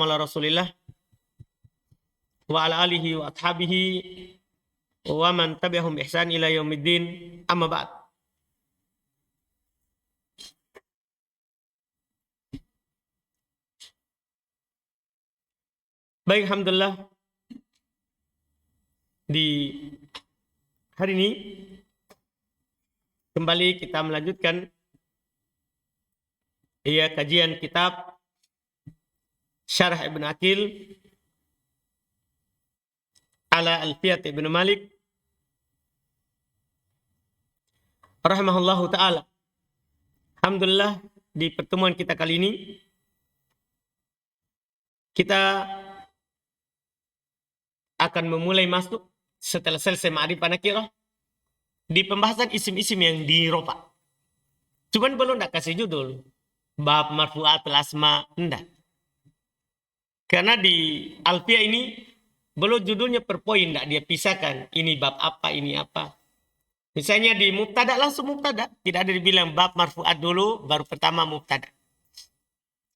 ala Rasulillah wa ala alihi wa ashabihi wa man tabi'ahum ihsan ila yaumiddin, amma ba'd. Baik, alhamdulillah, di hari ini kembali kita melanjutkan kajian kitab Syarah Ibn Aqil ala Alfiyat Ibn Malik rahimahullahu ta'ala. Alhamdulillah, di pertemuan kita kali ini kita akan memulai masuk setelah selesai ma'rifah nakirah di pembahasan isim-isim yang dirofa. Cuman belum nak kasih judul bab marfu'atul asma, enggak. Karena di Alfiyah ini belum judulnya per poin, enggak dia pisahkan ini bab apa, ini apa. Misalnya di mubtada langsung mubtada, tidak ada dibilang bab marfu'at dulu baru pertama mubtada.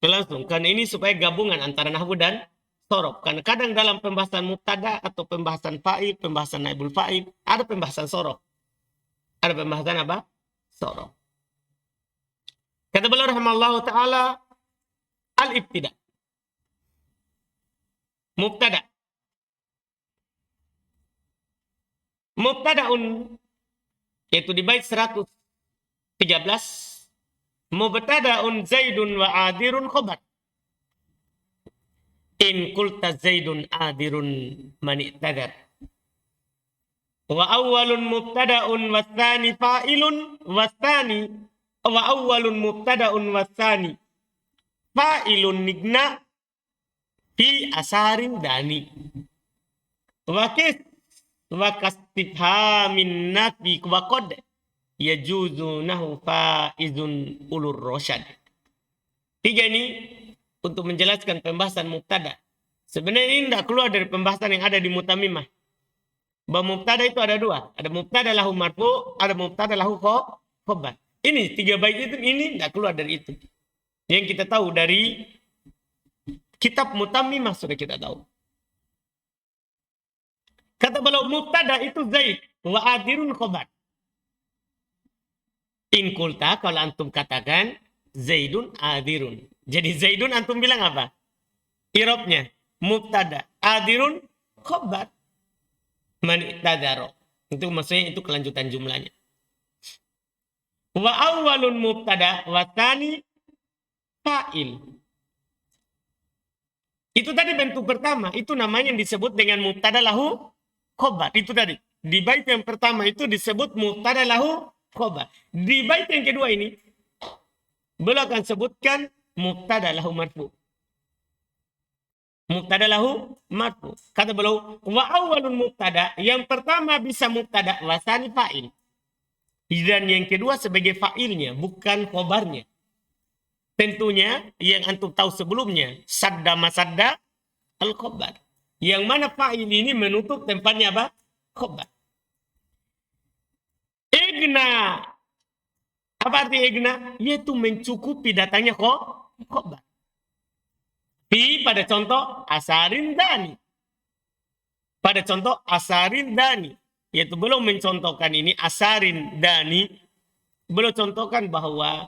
Langsung, karena ini supaya gabungan antara nahwu dan sorof. Karena kadang dalam pembahasan mubtada atau pembahasan fa'il, pembahasan naibul fa'il, ada pembahasan sorof. Ada pembahasan apa? Sorof. Kata beliau rahimallahu ta'ala, al-ibtida. Mubtada. Mubtada'un, yaitu di bait 113. Mubtada'un Zaidun wa adirun khobar. In kulta Zaidun adirun mani'tadar. Wa awwalun mubtada'un wasani fa'ilun wasani. Wa awwalun mubtada'un wasani fa'ilun nigna fi asarin dani. Wa kastifhamin nafi wa qad yajuzu nahu fa'izun ulur rosyad. Tiga ini untuk menjelaskan pembahasan mubtada. Sebenarnya ini tidak keluar dari pembahasan yang ada di Mutamimah. Bahwa mubtada itu ada dua. Ada mubtada lahu marfu, ada mubtada lahu khobar. Ini tiga bait itu, ini tidak keluar dari itu. Yang kita tahu dari kitab Mutamimah sudah kita tahu. Kata beliau mubtada itu Zaid wa adirun khobar. In kulta, kalau antum katakan Zaidun adirun. Jadi Zaidun antum bilang apa? Irobnya mubtada, adirun khobar. Mani'tadaro. Itu maksudnya itu kelanjutan jumlahnya. Wa awwalun mubtada wa tsani fa'il. Itu tadi bentuk pertama, itu namanya yang disebut dengan mubtada lahu khobar. Itu tadi. Di bait yang pertama itu disebut mubtada lahu khobar. Di bait yang kedua ini beliau akan sebutkan mubtada lahu marfu. Mubtada lahu marfu. Kata beliau, wa awwalun mubtada, yang pertama bisa mubtada, wasani fa'il. Dan yang kedua sebagai fa'ilnya, bukan khobarnya. Tentunya yang antum tahu sebelumnya, sadda masadda al-khobar. Yang mana fa'il ini menutup tempatnya apa? Khobar. Igna. Apa arti igna? Yaitu mencukupi datangnya khobar. Fi pada contoh asarin dani. Pada contoh asarin dani. Yaitu belum mencontohkan ini asarin dani. Belum contohkan bahwa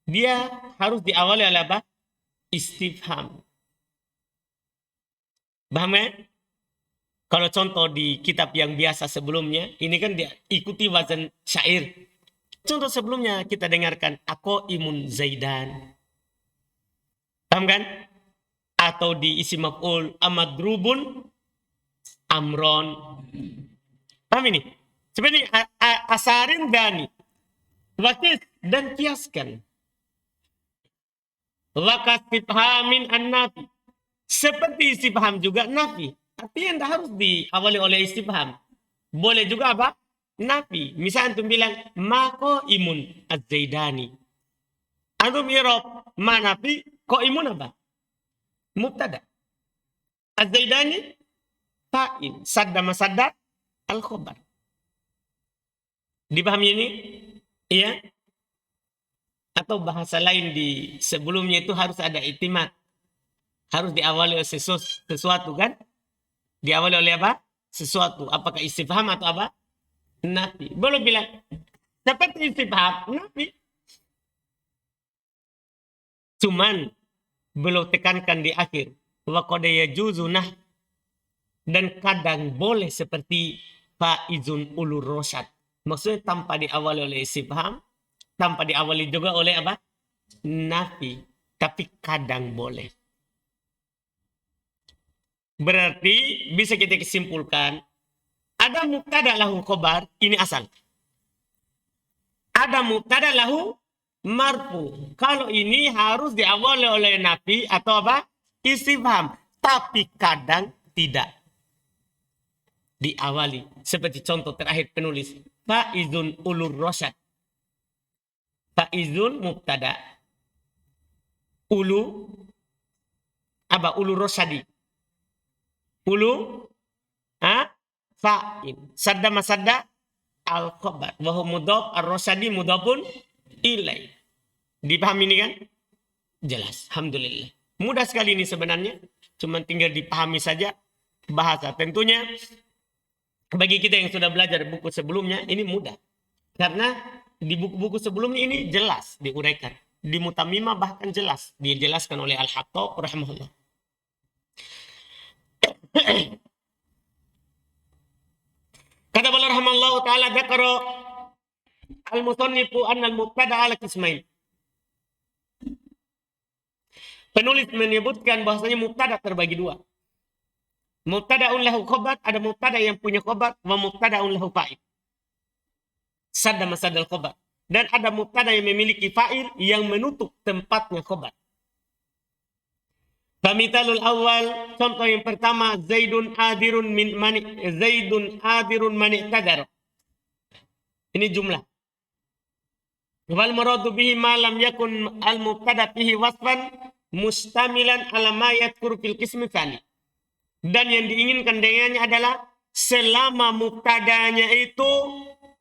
dia harus diawali oleh apa? Istifham. Paham ya? Kalau contoh di kitab yang biasa sebelumnya, ini kan dia ikuti wazan syair. Contoh sebelumnya kita dengarkan ako imun zaidan. Paham kan? Atau di isim maf'ul amadrubun amron. Paham ini? Seperti asarin dani. Wakis dan kiaskan. Wakastifhamin an-nafi. Seperti istifham juga nafi. Artinya tidak harus diawali oleh istifham. Boleh juga apa? Nafi. Misal antum bilang mako imun az-zaidani. Antum irob ma nafi, ko imun apa? Mubtada. Az-zaidani fa'il. Sadda masadda al-khobar. Dipahami ini? Iya. Atau bahasa lain di sebelumnya itu harus ada itimad. Harus diawali oleh sesuatu kan? Diawali oleh apa? Sesuatu. Apakah istifham atau apa? Nafi. Belum bilang seperti istifham, nafi. Cuman belum tekankan di akhir. Wa qad yajuzu nah, dan kadang boleh seperti faizun ulur rosyad. Maksudnya tanpa diawali oleh istifham, tanpa diawali juga oleh apa? Nafi. Tapi kadang boleh. Berarti bisa kita kesimpulkan, ada mubtada lahu khobar, ini asal. Ada mubtada lahu marfu. Kalau ini harus diawali oleh nafi atau apa? Istifham. Tapi kadang tidak diawali. Seperti contoh terakhir penulis. Faizun ulur rosyad. Faizun mubtada. Ulu apa? Ulu rosyadi. Ulu fa'il. Sadda masadda al-khobar. Wahu mudhaf ar-rosyadi mudhafun ilai. Dipahami ini kan? Jelas. Alhamdulillah. Mudah sekali ini sebenarnya. Cuma tinggal dipahami saja bahasa. Tentunya bagi kita yang sudah belajar buku sebelumnya, ini mudah. Karena di buku-buku sebelumnya ini jelas diuraikan. Di Mutamimah bahkan jelas. Dijelaskan oleh Al-Hattab rahimahullah. Kata beliau rahimahullah ta'ala, dzakara al-musannifu anna al-mubtada ala qismain. Penulis menyebutkan bahwasanya mubtada terbagi dua. Mubtada'un lahu khabar, ada mubtada yang punya khabar, wa mubtada'un lahu fa'il. Sadda masadal khabar. Dan ada mubtada yang memiliki fa'il yang menutup tempatnya khabar. Famithalul awal, contoh yang pertama, Zaidun adirun mani tadar. Ini jumlah. Wal muradu bihi ma lam yakun al mubtada fihi wasfan mustamilan ala ma yadhkur fil qismi tsani. Dan yang diinginkan dengannya adalah selama mubtadanya itu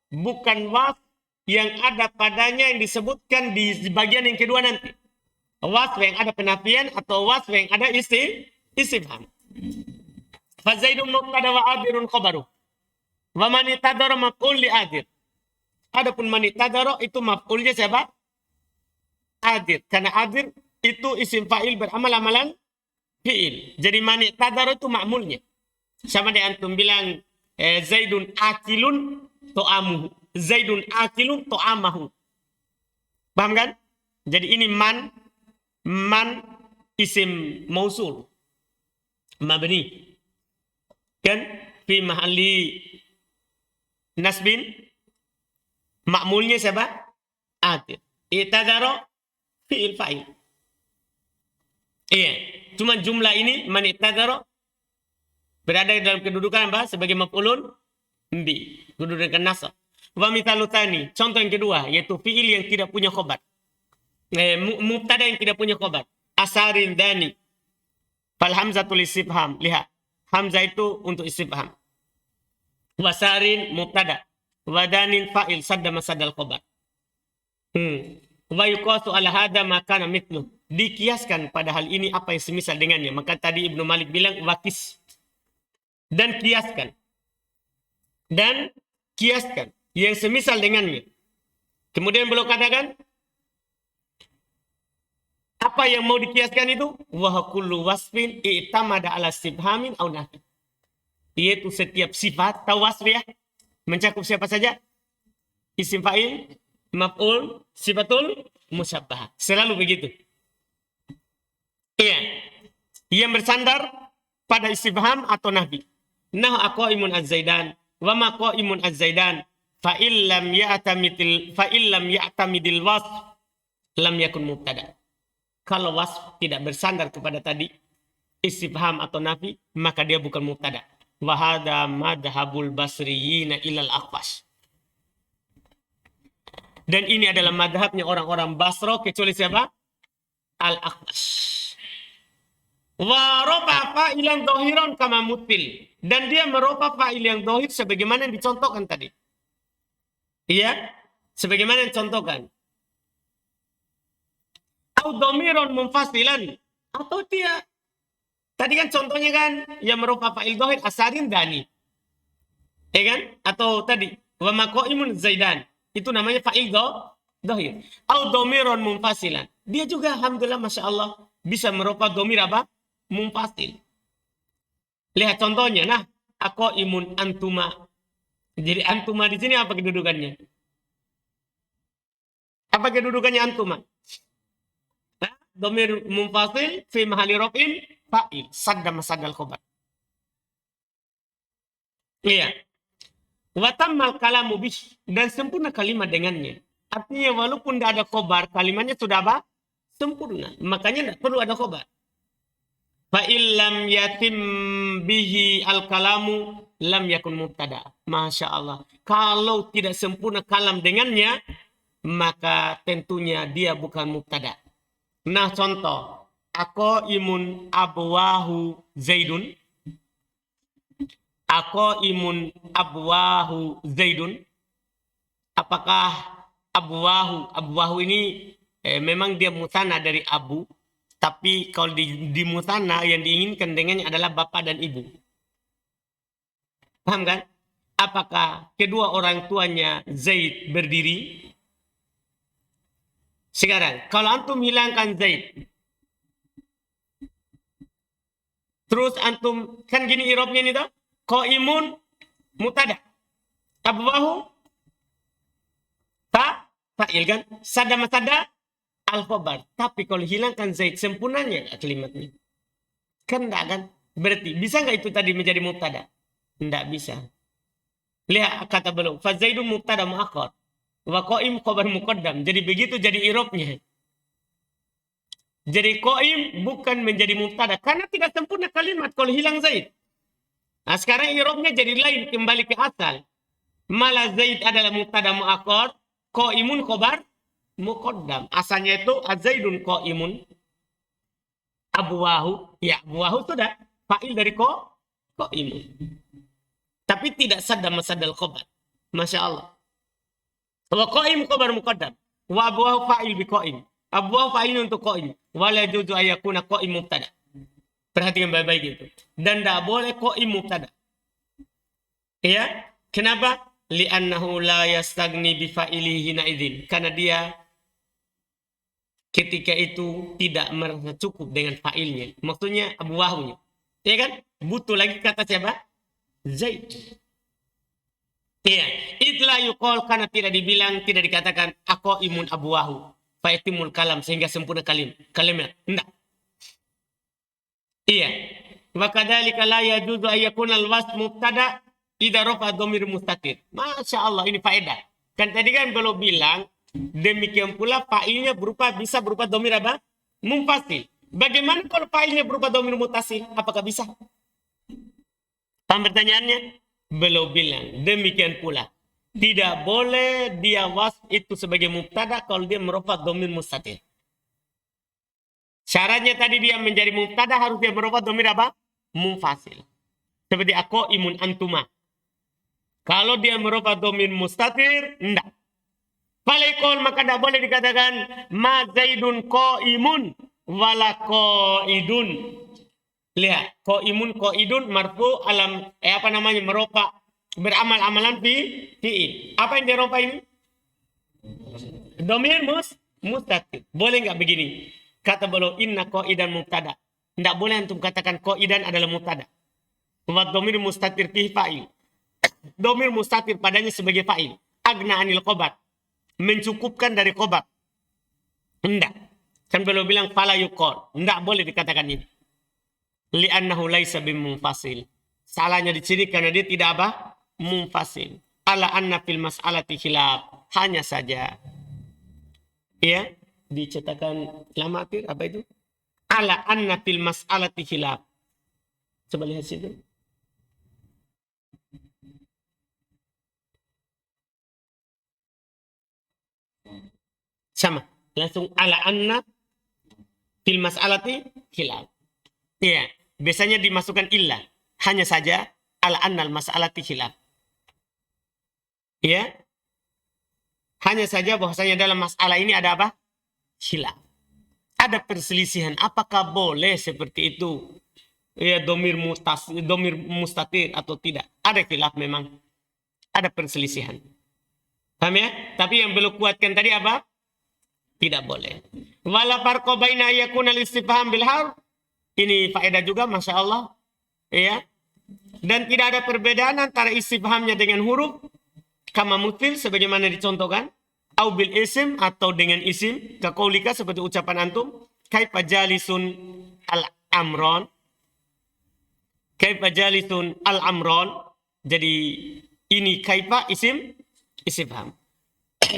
bukan wasf yang ada padanya yang disebutkan di bagian yang kedua nanti. Wasf yang ada penafian atau wasf yang ada istifham. Fa Zaidun mubtada wa adirun khabaru. Wa man tadara maf'ul li adir. Adapun man tadara itu maf'ulnya siapa? Adir. Karena adir itu isim fa'il beramal amalan fi'il. Jadi man tadara itu ma'mulnya. Sama dengan antum bilang Zaidun akilun to'amuhu. Zaidun akilun to'amahu. Paham kan? Jadi ini man isim mausul mabni kan fi mahalli nasbin, ma'mulnya siapa? Atir. Itadaro fi'il fa'il. Iya, cuma jumlah ini man itadaro berada dalam kedudukan apa? Sebagai maf'ulun bi, kedudukan nasab. Wa mithalu tsani, contoh yang kedua yaitu fi'il yang tidak punya khobar. Mubtada yang tidak punya khobar. Asarin dani. Fal hamzatul istifham. Lihat. Hamzah itu untuk istifham. Wasarin mubtada. Wadanin fa'il sadda masadal khobar. Wa yuqasu ala hada makana mithlu. Dikiaskan pada hal ini apa yang semisal dengannya. Maka tadi Ibnu Malik bilang wakis. Dan kiaskan. Dan kiaskan. Yang semisal dengannya. Kemudian beliau katakan, apa yang mau dikiaskan itu? Wa kullu wasfin i'tamada ala istifhamin aw nafi. Yaitu setiap sifat atau wasf ya, mencakup siapa saja? Isim fa'il, maf'ul, sifatul musyabbah. Selalu begitu. Iya. Yang bersandar pada istifham atau nafi. Nah aqaimun az-zaidan wa ma qaimun az-zaidan fa illam ya'tamidil wasf lam yakun mubtada. Kalau wasf tidak bersandar kepada tadi istifham atau nafi, maka dia bukan mubtada. Wa hadha madhhabul basriyina ilal aqwas. Dan ini adalah madhabnya orang-orang Basra kecuali siapa? Al-Aqwas. Wa rafa fa'ilan dhahiran kama mutil. Dan dia merofa fa'il yang dhahir sebagaimana yang dicontohkan tadi. Iya, sebagaimana yang dicontohkan. Atau domiron munfasilan, atau dia Tadi kan contohnya kan yang merupakan fa'il dhahir asarin dani. Ya kan? Atau tadi wa maqaimun zaidan. Itu namanya fa'il dhahir. Au dhamiron munfasilan. Dia juga alhamdulillah masya Allah bisa merupakan dhamir apa? Munfasil. Lihat contohnya. Nah, aqaimun antuma. Jadi antuma di sini apa kedudukannya? Apa kedudukannya antuma? Nah, dhamir munfasil fi mahalli raf'in fa'il. Sadda masaddal khobar. Iya. Watammal kalamu bih. Dan sempurna kalimat dengannya. Artinya walaupun tidak ada khobar, kalimatnya sudah apa? Sempurna. Makanya tidak perlu ada khobar. Fa'illam yatim bihi al-kalamu lam yakun mubtada. Masya Allah. Kalau tidak sempurna kalam dengannya, maka tentunya dia bukan mubtada. Nah contoh. Aqaimun abwahu zaidun. Aqaimun abwahu zaidun. Apakah abwahu ini memang dia musanna dari abu, tapi kalau di musanna yang diinginkan dengannya adalah bapak dan ibu. Paham kan? Apakah kedua orang tuanya Zaid berdiri? Sekarang kalau antum hilangkan Zaid, terus antum kan gini irobnya ini toh, qaimun mutada, abwahu fa'il kan? Sada masada al-khobar. Tapi kalau hilangkan Zaid, sempurnanya kalimatnya. Kan enggak kan? Berarti bisa nggak itu tadi menjadi mubtada? Enggak bisa. Lihat kata beliau, fa Zaidun mubtada muakhar wa qaim khabar muqaddam. Jadi begitu jadi irobnya. Jadi qaim bukan menjadi mubtada karena tidak sempurna kalimat kalau hilang Zaid. Nah, sekarang irobnya jadi lain, kembali ke asal. Malah Zaid adalah mubtada muakhar, qaimun khabar muqaddam. Asalnya itu azaidun qaimun. Abwahu, ya abwahu sudah fa'il dari qaimun. Tapi tidak sadda masadal khabar. Masya Allah. Wa qaim khabar muqaddam. Wa abwahu fa'il bi qaim. Abwahu fa'il untuk qaim. Wa la yajuzu ayakuna qaim mubtada. Perhatikan baik-baik itu. Dan tidak boleh qaim mubtada. Ya, kenapa? Li'annahu la yastagni bi fa'ilihi na'idhin. Karena dia ketika itu tidak merasa cukup dengan fa'ilnya. Maksudnya abwahunya. Ya kan? Butuh lagi kata siapa? Zaid. Iya. Itla yuqal karena tidak dibilang, tidak dikatakan aqaimun abwahu. Fa'atimul kalam sehingga sempurna kalimat. Enggak. Iya. Wa kadzalika la yajuzu an yakuna al-wasf mubtada idza rafa dhamir mustatir. Masya Allah ini faedah. Kan tadi kan belum bilang demikian pula fa'ilnya bisa berupa dhamir apa? Munfasil. Bagaimana kalau fa'ilnya berupa dhamir muttasil? Apakah bisa? Paham pertanyaannya? Belum bilang. Demikian pula. Tidak boleh dia wasf itu sebagai mubtada kalau dia merupakan dhamir mustatir. Syaratnya tadi dia menjadi mubtada harus dia merupakan dhamir apa? Munfasil. Seperti aqaimun antuma. Kalau dia merupakan dhamir mustatir, enggak. Falaikol maka tidak boleh dikatakan ma zaidun qaimun wala qaidun. Lihat, qaimun qaidun marfu alam meropa beramal amalan fi'il. Apa yang diropa ini? Dhamir mustatir. Boleh enggak begini? Kata beliau inna qaidan mubtada. Enggak boleh antum katakan qaidan adalah mubtada. Wa dhamir mustatir fihi fa'il. Dhamir mustatir padanya sebagai fa'il. Agna anil khobar. Mencukupkan dari khobar. Enggak. Kan beliau bilang fala yuqal. Enggak boleh dikatakan ini. Li'annahu laisa bimunfasil. Salahnya di sini karena dia tidak apa? Munfasil. Ala anna fil mas'alati khilaf. Hanya saja. Ya, dicetakan lamatir apa itu? Ala anna fil mas'alati khilaf. Coba lihat situ. Sama. Langsung ala anna fil mas'alati khilaf. Iya, biasanya dimasukkan illah. Hanya saja ala annal mas'alati khilaf. Iya. Hanya saja bahwasanya dalam masalah ini ada apa? Khilaf. Ada perselisihan. Apakah boleh seperti itu? Ya, domir mustatir atau tidak. Ada khilaf memang. Ada perselisihan. Paham ya? Tapi yang belum kuatkan tadi apa? Tidak boleh. Wala farqa baina yakuna al-istifham bil harf. Ini faedah juga, Masya Allah. Ya. Dan tidak ada perbedaan antara istifhamnya dengan huruf. Kama mutil sebagaimana dicontohkan. Au bil isim atau dengan isim. Kaqaulika seperti ucapan antum. Kaifa jalisun al-amron. Kaifa jalisun al-amron. Jadi ini kaifa isim istifham.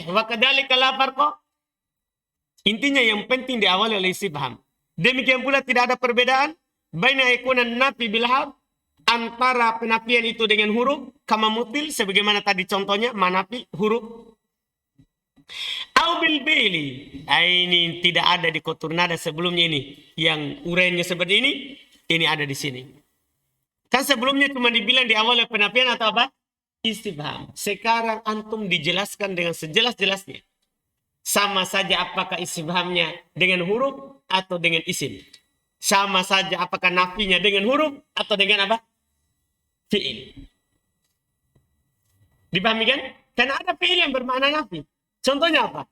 Wa kadzalika la farqa. Intinya yang penting diawali oleh istifham. Demikian pula tidak ada perbedaan baina yakunan nafi bil harf, antara penafian itu dengan huruf, kama mutil sebagaimana tadi contohnya manafi huruf. Au bil fi'li. Ini tidak ada di kotur nada sebelumnya ini. Yang uraiannya seperti ini ada di sini. Kan sebelumnya cuma dibilang diawali oleh penafian atau apa? Istifham. Sekarang antum dijelaskan dengan sejelas-jelasnya. Sama saja apakah istifhamnya dengan huruf atau dengan isim. Sama saja apakah nafinya dengan huruf atau dengan apa? Fi'il. Dipahami kan? Karena ada fi'il yang bermakna nafi. Contohnya apa?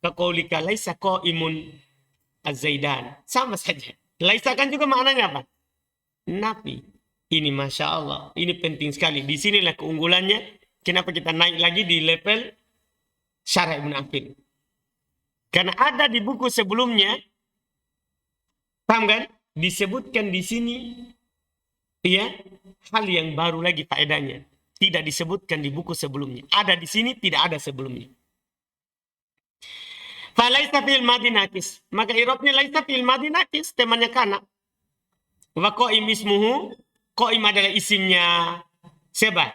Kaqaulika laisa qa'imun az-zaidan. Sama saja. Laisa kan juga maknanya apa? Nafi. Ini Masya Allah. Ini penting sekali. Di sinilah keunggulannya. Kenapa kita naik lagi di level Syarah Ibn Aqil. Karena ada di buku sebelumnya, paham kan? Disebutkan di sini, ya, hal yang baru lagi faedahnya. Tidak disebutkan di buku sebelumnya. Ada di sini, tidak ada sebelumnya. Falaisa fil madi nakis. Maka irobnya laisa fil madi nakis, temannya kana. Wa qaim ismuhu, qaim adalah isimnya siapa?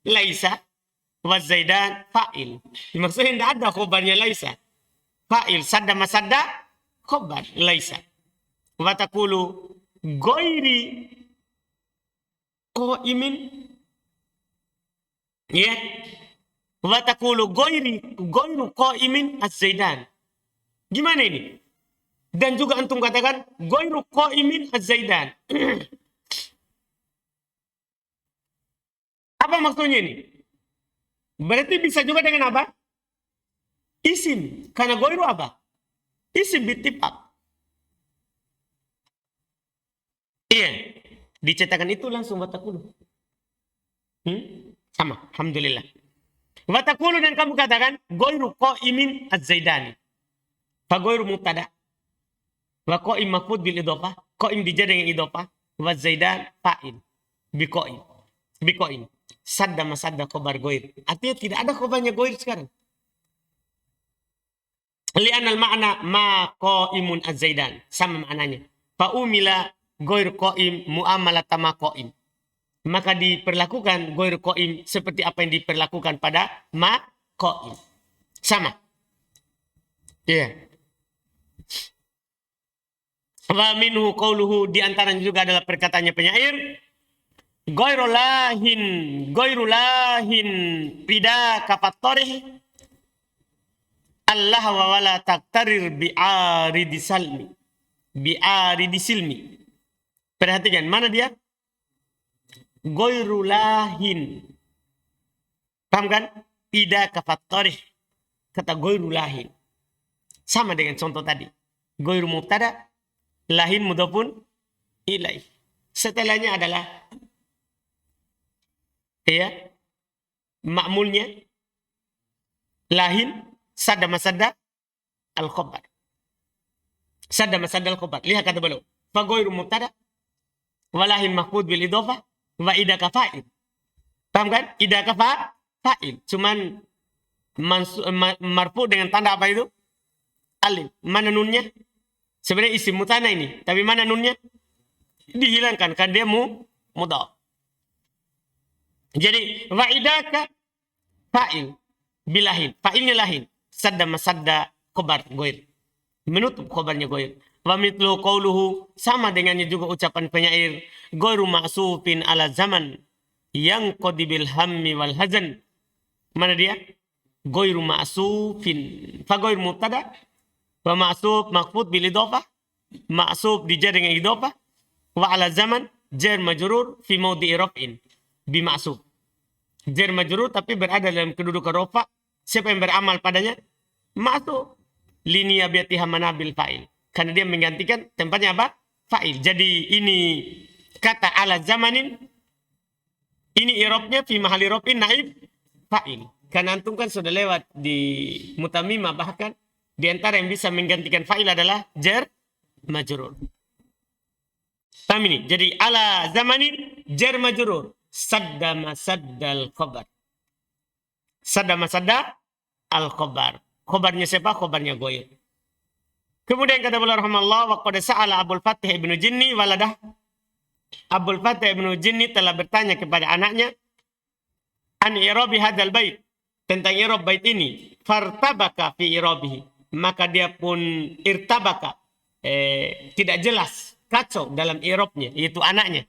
Laisa. Wa zaidan fa'il. Maksudnya tidak ada khobarnya laisa. Fa'il sadda masadda khobar laisa. Wa taqulu ghairi qaimin, ya. Wa taqulu ghairu qaimin az-zaidan. Gimana ini? Dan juga antum katakan ghairu qaimin az-zaidan. Apa maksudnya ini? Berarti bisa juga dengan apa? Isim. Karena ghairu apa? Isim bittifaq. Iya. Dicetakan itu langsung watakulu. Sama. Alhamdulillah. Watakulu dan kamu katakan ghairu qaimin az-zaidani. Fa ghairu mubtada. Wa qaim maf'ul bil idhofah. Qaim dijar dengan idhofah. Wa zaidan fa'il. Bi qaim. Sadda masadda khobar ghair. Artinya tidak ada khobarnya ghair sekarang. Li'anal makna ma qaimun az-zaidan. Sama maknanya. Fa'umila ghair qaim mu'amalat ma qaim. Maka diperlakukan ghair qaim seperti apa yang diperlakukan pada ma qaim. Sama. Iya. Yeah. Wa minhu qawluhu, di antaranya juga adalah perkataannya penyair. Ghairu lahin pida kafattorih. Allah wa wala taktarir bi'aridi silmi. Perhatikan, mana dia? Ghairu lahin. Paham kan? Tidak kafattorih. Kata ghairu lahin. Sama dengan contoh tadi. Ghairu mubtada, lahin mudhafun ilaih. Setelahnya adalah, ya, makmulnya lahin sadda masadda al-khobar. Sadda masadda al-khobar. Lihat kata beliau. Fa ghairu mubtada wa lahin mahfud bil idhofah wa idaka fa'il. Paham kan? Idaka fa'il. Cuman marfu dengan tanda apa itu? Alif. Mana nunnya? Sebenarnya isim mutana ini. Tapi mana nunnya? Dihilangkan. Kan dia mudhaf. Jadi wa idaka fa'il bilahin. Fa'ilnya lahin. Sadda masadda khobar ghair. Menutup khobarnya ghair. Wa mithlu qawluhu, sama dengannya juga ucapan penyair, ghairu ma'sufin ala zaman yang qadibil hammi wal hazan. Mana dia? Ghairu ma'sufin. Fa ghair mubtada wa ma'suf maqfud bil idhofah. Ma'suf dijar dengan idhofah. Wa ala zaman jar majrur fi mawdi'i raf'in bima'suf. Jar majrur tapi berada dalam kedudukan rafa. Siapa yang beramal padanya? Ma'suf. Linia biatiha manabil fa'il. Karena dia menggantikan tempatnya apa? Fa'il. Jadi ini kata ala zamanin, ini i'rabnya fi mahali raf'in naib fa'il. Karena antum kan sudah lewat di mutamimah, bahkan di antara yang bisa menggantikan fa'il adalah jar majrur. Paham ini? Jadi ala zamanin jar majrur. Sadda masaddal khabar. Sadda masadda al khabar. Khabarnya siapa? Khabarnya Ghair. Kemudian kata beliau rahimahullah, wa qad sa'ala Abul Fathih ibnu Jinni waladah. Abul Fathih ibnu Jinni telah bertanya kepada anaknya an i'rabi hadzal bait, tentang i'rab bait ini. Fartabaka fi i'rabihi, maka dia pun irtabaka, tidak jelas, kacau dalam i'rabnya, yaitu anaknya.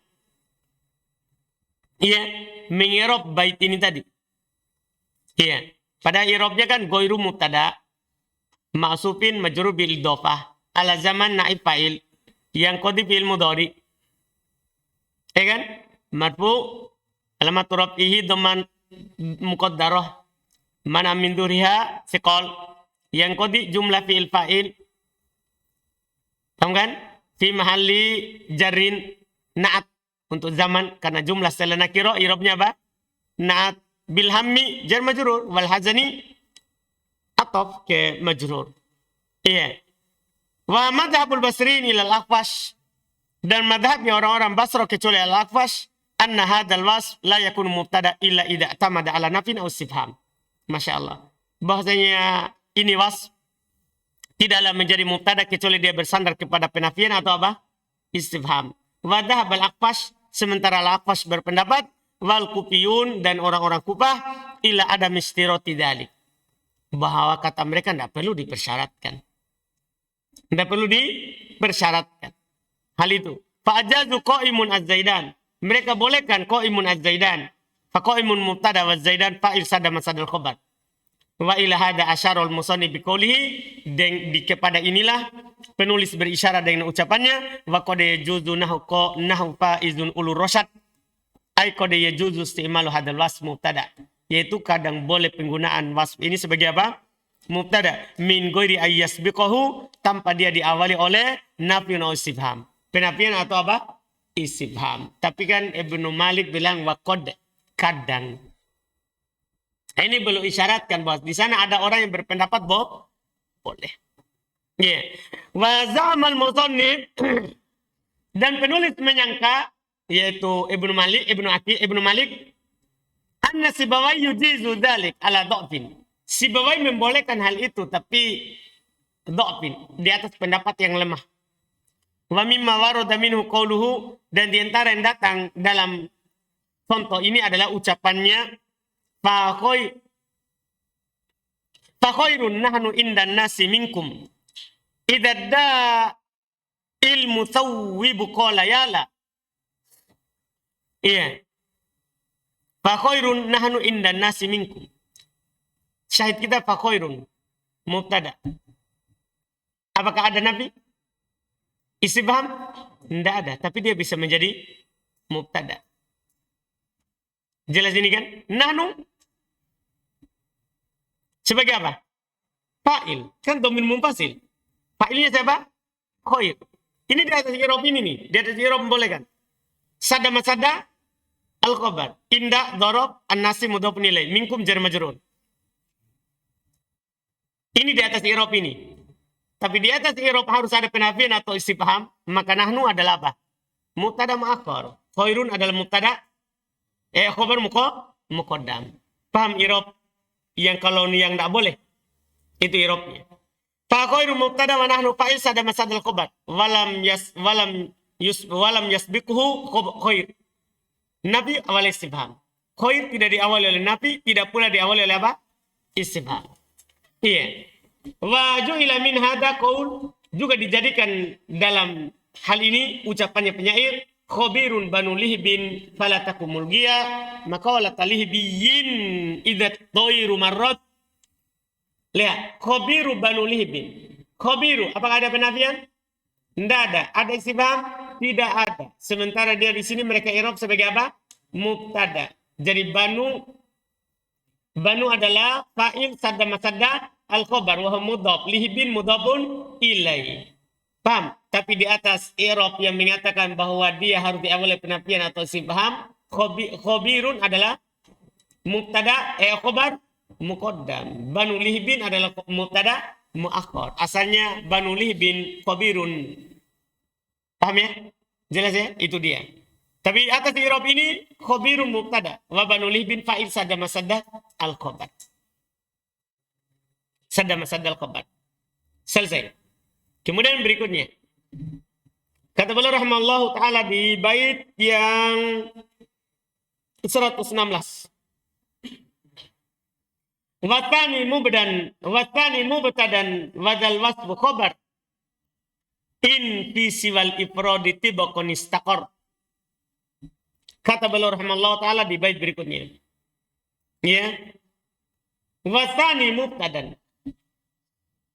Ia meng'irab bait ini tadi. Iya, pada i'rabnya kan ghairu mubtada, ma'sufin majrur bil idhofah, ala zaman naib fa'il, yang qadi fi'il mudhari. Ya kan? Marfu alamat rafihi dhamman muqaddarah, mana min dzuriha siqal, yang qadi jumlah fi'il fa'il. Paham kan? Fi mahalli jarrin na'at untuk zaman, karena jumlah setelah nakira i'rabnya apa? Na'at. Bil hammi jar majrur wal hazani ataf ke majrur. Iya. Wa madhabul basriin ila al-Akhfash, dan madhabnya orang-orang Basra kecuali al-Akhfash, anna hadzal wasf la yakunu mubtada illa idza tamada ala nafin aw istifham. Masya Allah. Bahasanya ini wasf tidaklah menjadi mubtada kecuali dia bersandar kepada penafian atau apa? Istifham. Wa dhahab al-Akhfash, sementara al-Akhfash berpendapat, wal Kufiyun, dan orang-orang Kufah, ila ada mistiroti dzalik, bahwa kata mereka tidak perlu dipersyaratkan. Tidak perlu dipersyaratkan hal itu. Fa'ajazu qa'imun az-Zaidan, mereka bolehkan qa'imun az-Zaidan. Fa qa'imun mubtada wa az-Zaidan fa'il sada masadal khabar. Wa ila hada asyarul musannif biqoulihi, dan kepada inilah penulis berisyarat dengan ucapannya, wa qad yajuzu nahu faizun ulur rasyad, ay qad yajuzu istimalu hadzal wasf mubtada, yaitu kadang boleh penggunaan wasf ini sebagai apa? Mubtada, min ghairi ayyasbiqahu, tanpa dia diawali oleh nafyun atau istifham. Penafian atau apa? Istifham. Tapi kan Ibnu Malik bilang wa qad, kadang. Ini belum isyaratkan, bos. Di sana ada orang yang berpendapat boleh. Ya. Wa za'amal musannif, dan penulis menyangka, yaitu Ibnu Malik, anna Sibawai yujizu dzalik ala dha'fin. Sibawai membolehkan hal itu, tapi dha'fin, di atas pendapat yang lemah. Wa mimma warada minhu qauluhu, dan di antara yang datang dalam contoh ini adalah ucapannya, Fakhoirun nahnu indan nasi minkum idza da ilmu thawwibu qala yala. Iya. Fakhoirun nahnu indan nasi minkum. Syahid kita fakhoirun mubtada. Apakah ada nabi? Istifham? Tidak ada, tapi dia bisa menjadi mubtada. Jelas ini kan? Nahnu sebagai apa? Fa'il. Kan domin munfasil. Fa'ilnya siapa? Khair. Ini di atas i'rab ini nih. Di atas i'rab membolehkan. Sada masada al-khabar. Inda dharab an-nasi mudhafun ilaih. Minkum jar majrur. Ini di atas i'rab ini. Tapi di atas i'rab harus ada penafian atau istifham. Maka nahnu adalah apa? Mubtada mu'akhkhar. Khairun adalah mubtada. Khabar muqaddam. Paham i'rab? Yang kalau yang tidak boleh, itu i'rabnya. Fa khairu mubtada wa nahnu fa'il sada masadal khabar. Walam yasbiquhu khair. Nabi awal istifham. Khair tidak diawali oleh nabi, tidak pula diawali oleh apa? Istifham. Iya. Wa ju'ila min hadha qaul, juga dijadikan dalam hal ini ucapannya penyair, khabirun banu lihbin falatakumul giya, maka wala talihbiyin idza tayru marrat. Lihat, khabiru banu lihbin. Khabiru, apakah ada penafian? Tidak ada. Ada istifham? tidak ada. Sementara dia di sini mereka i'rab sebagai apa? Mubtada. Jadi banu adalah fa'il sadda masadda al-khabar wa huwa mudhaf. Lihbin mudhafun ilaihi. Paham? Tapi di atas i'rab yang mengatakan bahwa dia harus diawali penafian atau istifham, khabirun adalah mubtada khabar muqaddam. Banu lihbin adalah mubtada muakhkhar. Asalnya banu lihbin khabirun. Paham ya? Jelas ya? Itu dia. Tapi atas i'rab ini khabirun mubtada wa banu lihbin fa'il sadda masadda al-khabar. Sadda masadda al-khabar. Selesai. Kemudian berikutnya. Kata beliau rahimahullahu taala di bait yang 116. Watani mubtadan wadzal wasfu khabar in fi siwal ifradi tibaqun istaqar. Kata beliau rahimahullah ta'ala di bait berikutnya. Ya. Wasani mubtadan.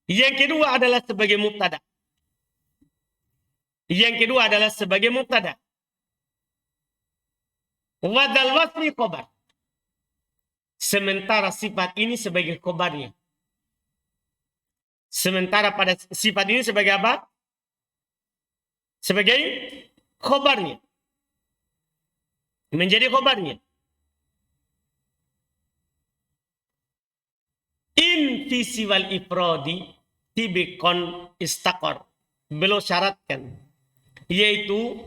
Yang kedua adalah sebagai mubtada. Yang kedua adalah sebagai mubtada. Wadal wasli khobar. Sementara sifat ini sebagai khobarnya. Sementara pada sifat ini sebagai apa? Sebagai khobarnya. Menjadi khobarnya. In fi siwal ifradi tibikon istakor. Beliau syaratkan. Yaitu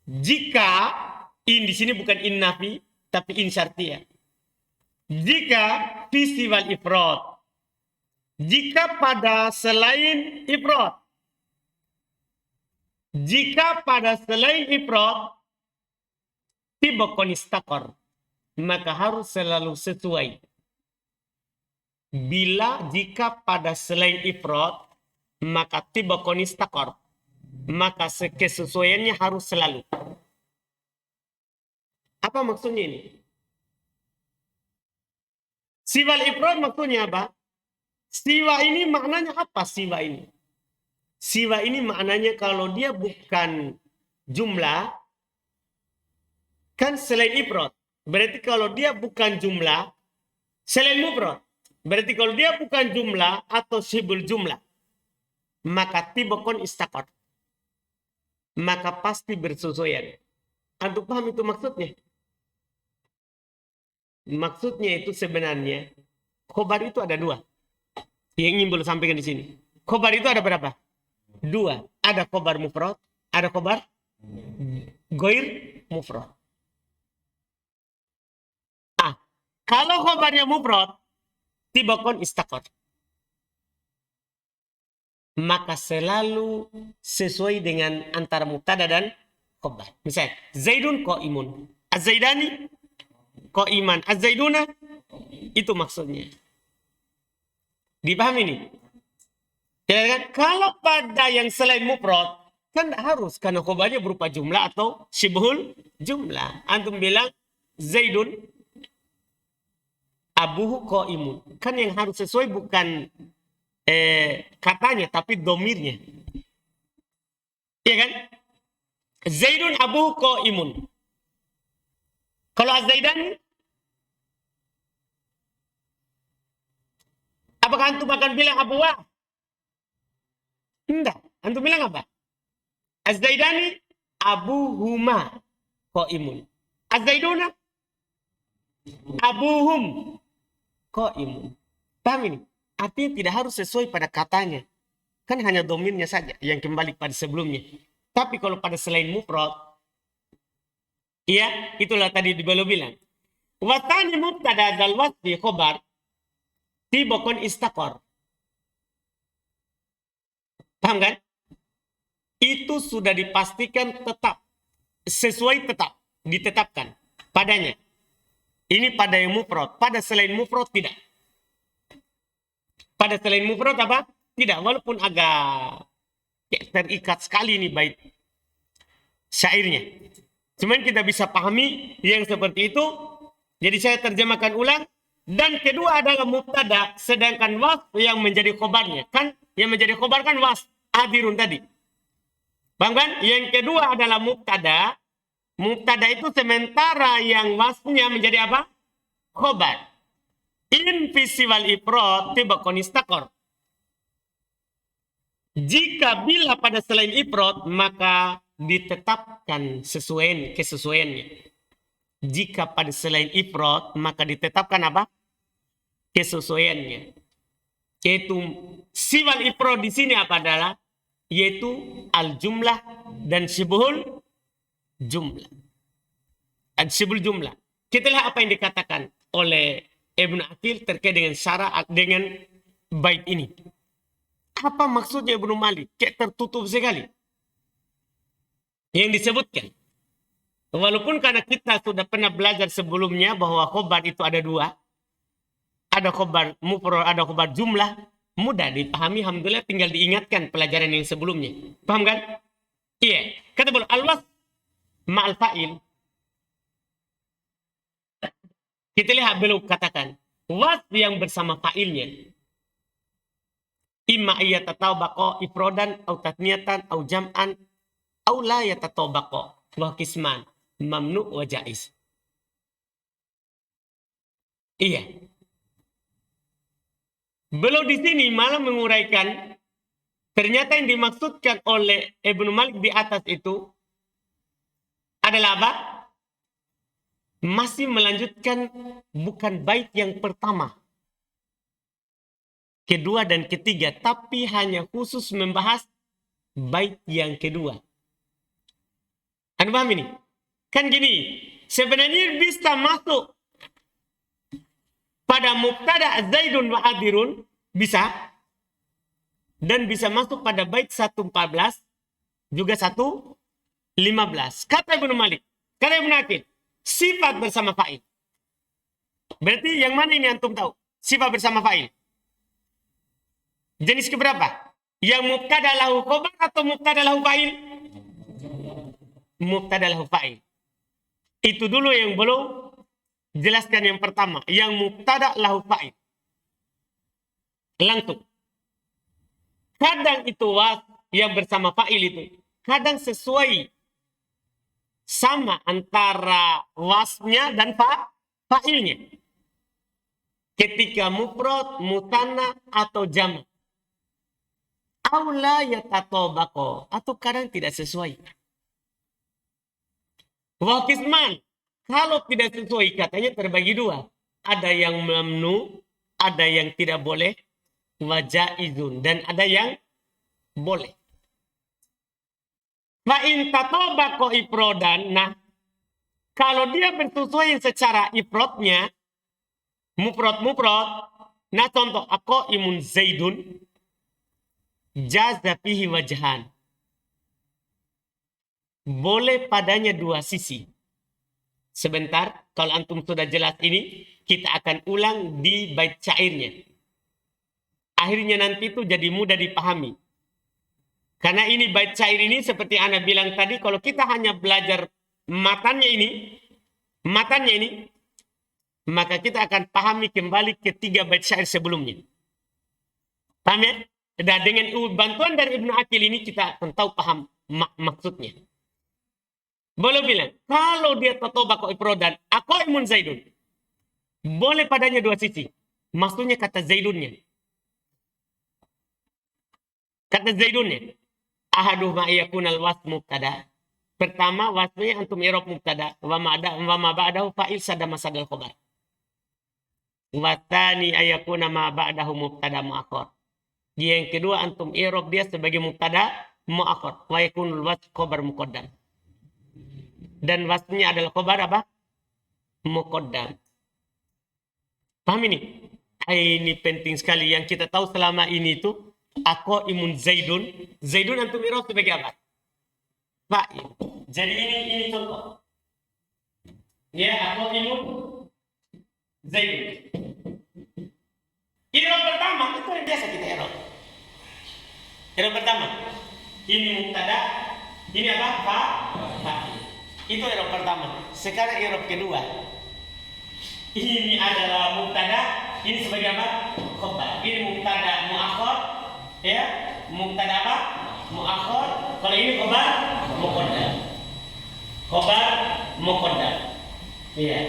jika in di sini bukan in nafi tapi in syartiyah. Jika fi siwal ifrad. Jika pada selain ifrad. Jika pada selain ifrad tibakon istakor, maka harus selalu sesuai. Bila jika pada selain ifrad, maka tibakon istakor, maka kesesuaiannya harus selalu. Apa maksudnya ini? Siwal ifrad maksudnya apa? Siwa ini maknanya apa siwa ini? Siwa ini maknanya kalau dia bukan jumlah, kan selain ifrad. Berarti kalau dia bukan jumlah, selain mufrad. Berarti kalau dia bukan jumlah atau sibul jumlah, maka tibakon istakor. Maka pasti bersesuaian. Antum paham itu maksudnya? Maksudnya itu sebenarnya, khobar itu ada dua. Yang ingin boleh sampaikan di sini. Khobar itu ada berapa? Dua. Ada khobar mufrad, ada khobar goir mufrad. Kalau khobarnya mufrad, tibakon istakor. Maka selalu sesuai dengan antara mubtada dan khobar. Misalnya, Zaidun qaimun. Az-Zaidani qaiman. Az-Zaiduna, itu maksudnya. Dipahami ini? Ya kan? Kalau pada yang selain mufrad, kan tidak harus. Karena khobarnya berupa jumlah atau syibhul jumlah. Antum bilang, Zaidun abuhu qaimun. Kan yang harus sesuai bukan katanya, tapi domirnya. Iya kan? Zaidun abuhu qaimun. Kalau Az-Zaidan, apakah antum akan bilang abuwa? Tidak. Antum bilang apa? Az-Zaidani abuhuma qaimun. Az-Zaiduna abuhum qaimun. Paham ini? Artinya tidak harus sesuai pada katanya. Kan hanya domirnya saja yang kembali pada sebelumnya. Tapi kalau pada selain mufrad, iya, itulah tadi beliau bilang. Watani mubtada dal wasfi khobar tibakon istakor. Paham kan? Itu sudah dipastikan tetap. Sesuai tetap. Ditetapkan padanya. Ini pada yang mufrad. Pada selain mufrad tidak. Pada selain mufrad apa? Tidak. Walaupun agak terikat sekali ini bait syairnya. Cuman kita bisa pahami yang seperti itu. Jadi saya terjemahkan ulang. Dan kedua adalah mubtada. Sedangkan wasf yang menjadi khobarnya. Kan yang menjadi khobar kan wasf. Hadirun tadi. Paham kan? Yang kedua adalah mubtada. Mubtada itu sementara yang wasnya menjadi apa? Khobar. In fisiwal ifrod tiba konistakor. Jika bila pada selain ifrod maka ditetapkan kesesuaiannya. Jika pada selain ifrod maka ditetapkan apa? Kesesuaiannya. Yaitu siwal ifrod di sini apa adalah? Yaitu al jumlah dan syibhul jumlah. Syibhul jumlah. Kita lihat apa yang dikatakan oleh Ibnu Aqil terkait dengan syarat dengan bait ini. Apa maksudnya Ibnu Malik? Kayak tertutup sekali. Yang disebutkan. Walaupun karena kita sudah pernah belajar sebelumnya bahwa khobar itu ada dua. Ada khobar mufrad, ada khobar jumlah. Mudah dipahami, alhamdulillah, tinggal diingatkan pelajaran yang sebelumnya. Paham kan? Iya. Kata beliau, al-was ma'al fa'il. Kita lihat beliau katakan, was yang bersama fa'ilnya. Imma yatatawbaqa ifrodan au tatniyatan au jam'an au la yatatawbaqa wa qisman mamnu wa jaiz. Iya. Beliau di sini malah menguraikan ternyata yang dimaksudkan oleh Ibnu Malik di atas itu adalah apa? Masih melanjutkan bukan bait yang pertama, kedua dan ketiga, tapi hanya khusus membahas bait yang kedua. Anda paham ini? Kan gini, sebenarnya bisa masuk pada mubtada Zaidun wa Adirun, bisa. Dan bisa masuk pada bait 114, juga 115. Kata Ibnu Malik, kata Ibnu Aqil, sifat bersama fa'il. Berarti yang mana ini antum tahu? Sifat bersama fa'il. Jenis keberapa? Yang mubtada lahu khobar atau mubtada lahu fa'il? Mubtada lahu fa'il. Itu dulu yang belum jelaskan yang pertama. Yang mubtada lahu fa'il. Langsung. Kadang itu was yang bersama fa'il itu. Kadang sesuai. Sama antara wasnya dan fa'ilnya. Ketika mufrad, mutanna atau jama'. Aula yatatobako. Atau kadang tidak sesuai. Wakisman. Kalau tidak sesuai katanya terbagi dua. Ada yang mamnu, ada yang tidak boleh. Wajaizun. Dan ada yang boleh. Fa'in tatobako ifrodan. Nah, kalau dia bersesuaian secara ifrodnya, mufrad. Nah, contoh, ako imun zaidun. Jaza fihi wajhan. Boleh padanya dua sisi. Sebentar, kalau antum sudah jelas ini, kita akan ulang di bait syairnya. Akhirnya nanti itu jadi mudah dipahami. Karena ini bait syair ini seperti Ana bilang tadi, kalau kita hanya belajar matannya ini, maka kita akan pahami kembali ketiga bait syair sebelumnya. Paham ya? Dan dengan bantuan dari Ibnu Aqil ini kita akan tahu paham maksudnya. Boleh bilang, kalau dia tatobako ifrodan, ako imun zaidun. Boleh padanya dua sisi. Maksudnya kata zaidunnya. Kata zaidunnya. Ahaduh ma'iyakunal was mubtada. Pertama, wasnya antum irob mubtada. Wa ma ba'dahu fa'il sadama sadal khobar. Watani ayakuna ma ba'dahu mubtada mu'akhor. Yang kedua, antum irob dia sebagai mubtada mu'akhor. Wa yakunul was khobar muqaddam. Dan wasnya adalah khobar apa? Muqaddam. Paham ini? Ini penting sekali. Yang kita tahu selama ini itu, ako imun zaidun. Zaidun antum irob sebagai apa? Fa'il. Jadi ini contoh. Ya, ako imun zaidun. Irob pertama, itu yang biasa kita irob. Irob pertama. Ini mubtada. Ini apa? Fa'il. Itu irob pertama. Sekarang irob kedua. Ini adalah mubtada. Ini sebagai apa? Khobar. Ini mubtada mu'akhor. Ya, mubtada apa? muakhar. Kalau ini khobar muqaddam. Khobar muqaddam. Iya.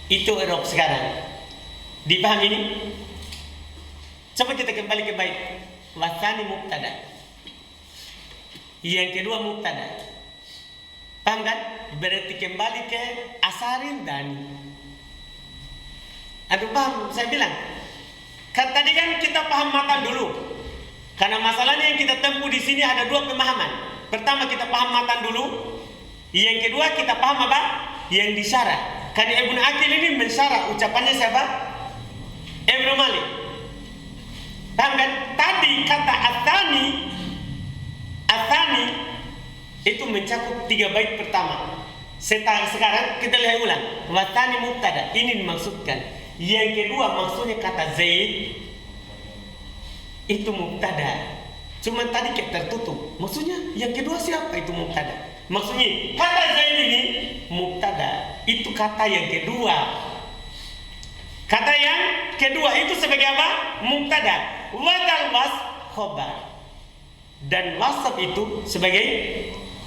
Itu i'rab sekarang. Dipahami ini? Coba kita kembali ke bait. Wasani mubtada. Yang kedua mubtada. Paham kan? Berarti kembali ke asarin dan. Aduh paham? Saya bilang. Kan tadi kan kita paham matan dulu. Karena masalahnya yang kita tempuh di sini ada dua pemahaman. Pertama kita paham matan dulu. Yang kedua kita paham apa? Yang disyarah. Karena Ibnu Aqil ini mensyarah ucapannya siapa? Ibnu Malik. Paham kan? Tadi kata Athani itu mencakup 3 bait pertama. Sekarang kita lihat ulang. Watani mubtada, ini dimaksudkan. Yang kedua maksudnya kata Zaid itu mubtada. Cuma tadi kayak tertutup. Maksudnya yang kedua siapa itu mubtada? Maksudnya kata Zaid ini mubtada. Itu kata yang kedua. Kata yang kedua itu sebagai apa? Mubtada. Wadal was khobar. Dan wasab itu sebagai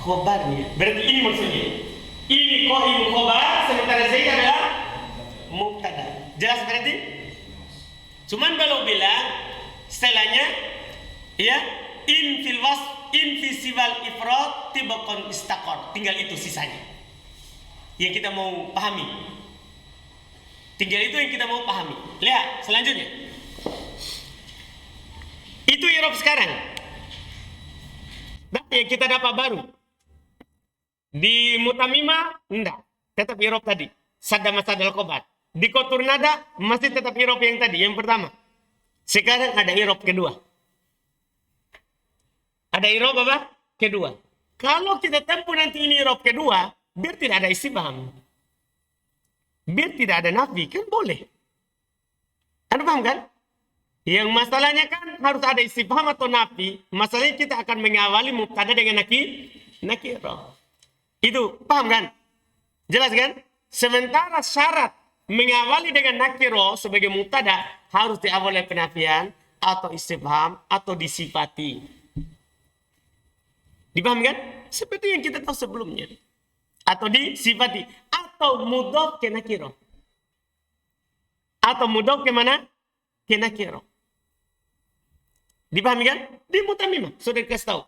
khobarnya. Berarti ini maksudnya. Ini qa'imu khobar, sementara Zaid adalah mubtada. Jelas berarti? Cuman kalau bilang setelahnya ya in fi siwal ifrad tibaqan istaqar. Tinggal itu sisanya. Yang kita mau pahami. Tinggal itu yang kita mau pahami. Lihat selanjutnya. Itu i'rab sekarang. Yang kita dapat baru. Di mutamimah enggak, tetap i'rab tadi. Sadda masadal khobar. Di qatur nada masih tetap i'rab yang tadi, yang pertama. Sekarang ada i'rab kedua. Ada i'rab apa? Kedua. Kalau kita tempuh nanti ini i'rab kedua, biar tidak ada istifham. Biar tidak ada nafi, kan boleh. Anda paham kan? Yang masalahnya kan harus ada istifham atau nafi. Masalahnya kita akan mengawali mubtada dengan nakirah. Itu paham kan? Jelas kan? Sementara syarat mengawali dengan nakirah sebagai mubtada harus diawali oleh penafian atau istifham atau disifati. Dipaham kan? Seperti yang kita tahu sebelumnya. Atau disifati atau mudhof ke nakirah. Atau mudhof ke mana? Ke nakirah. Dipahami kan? Di mutamimah sudah dikasih tahu.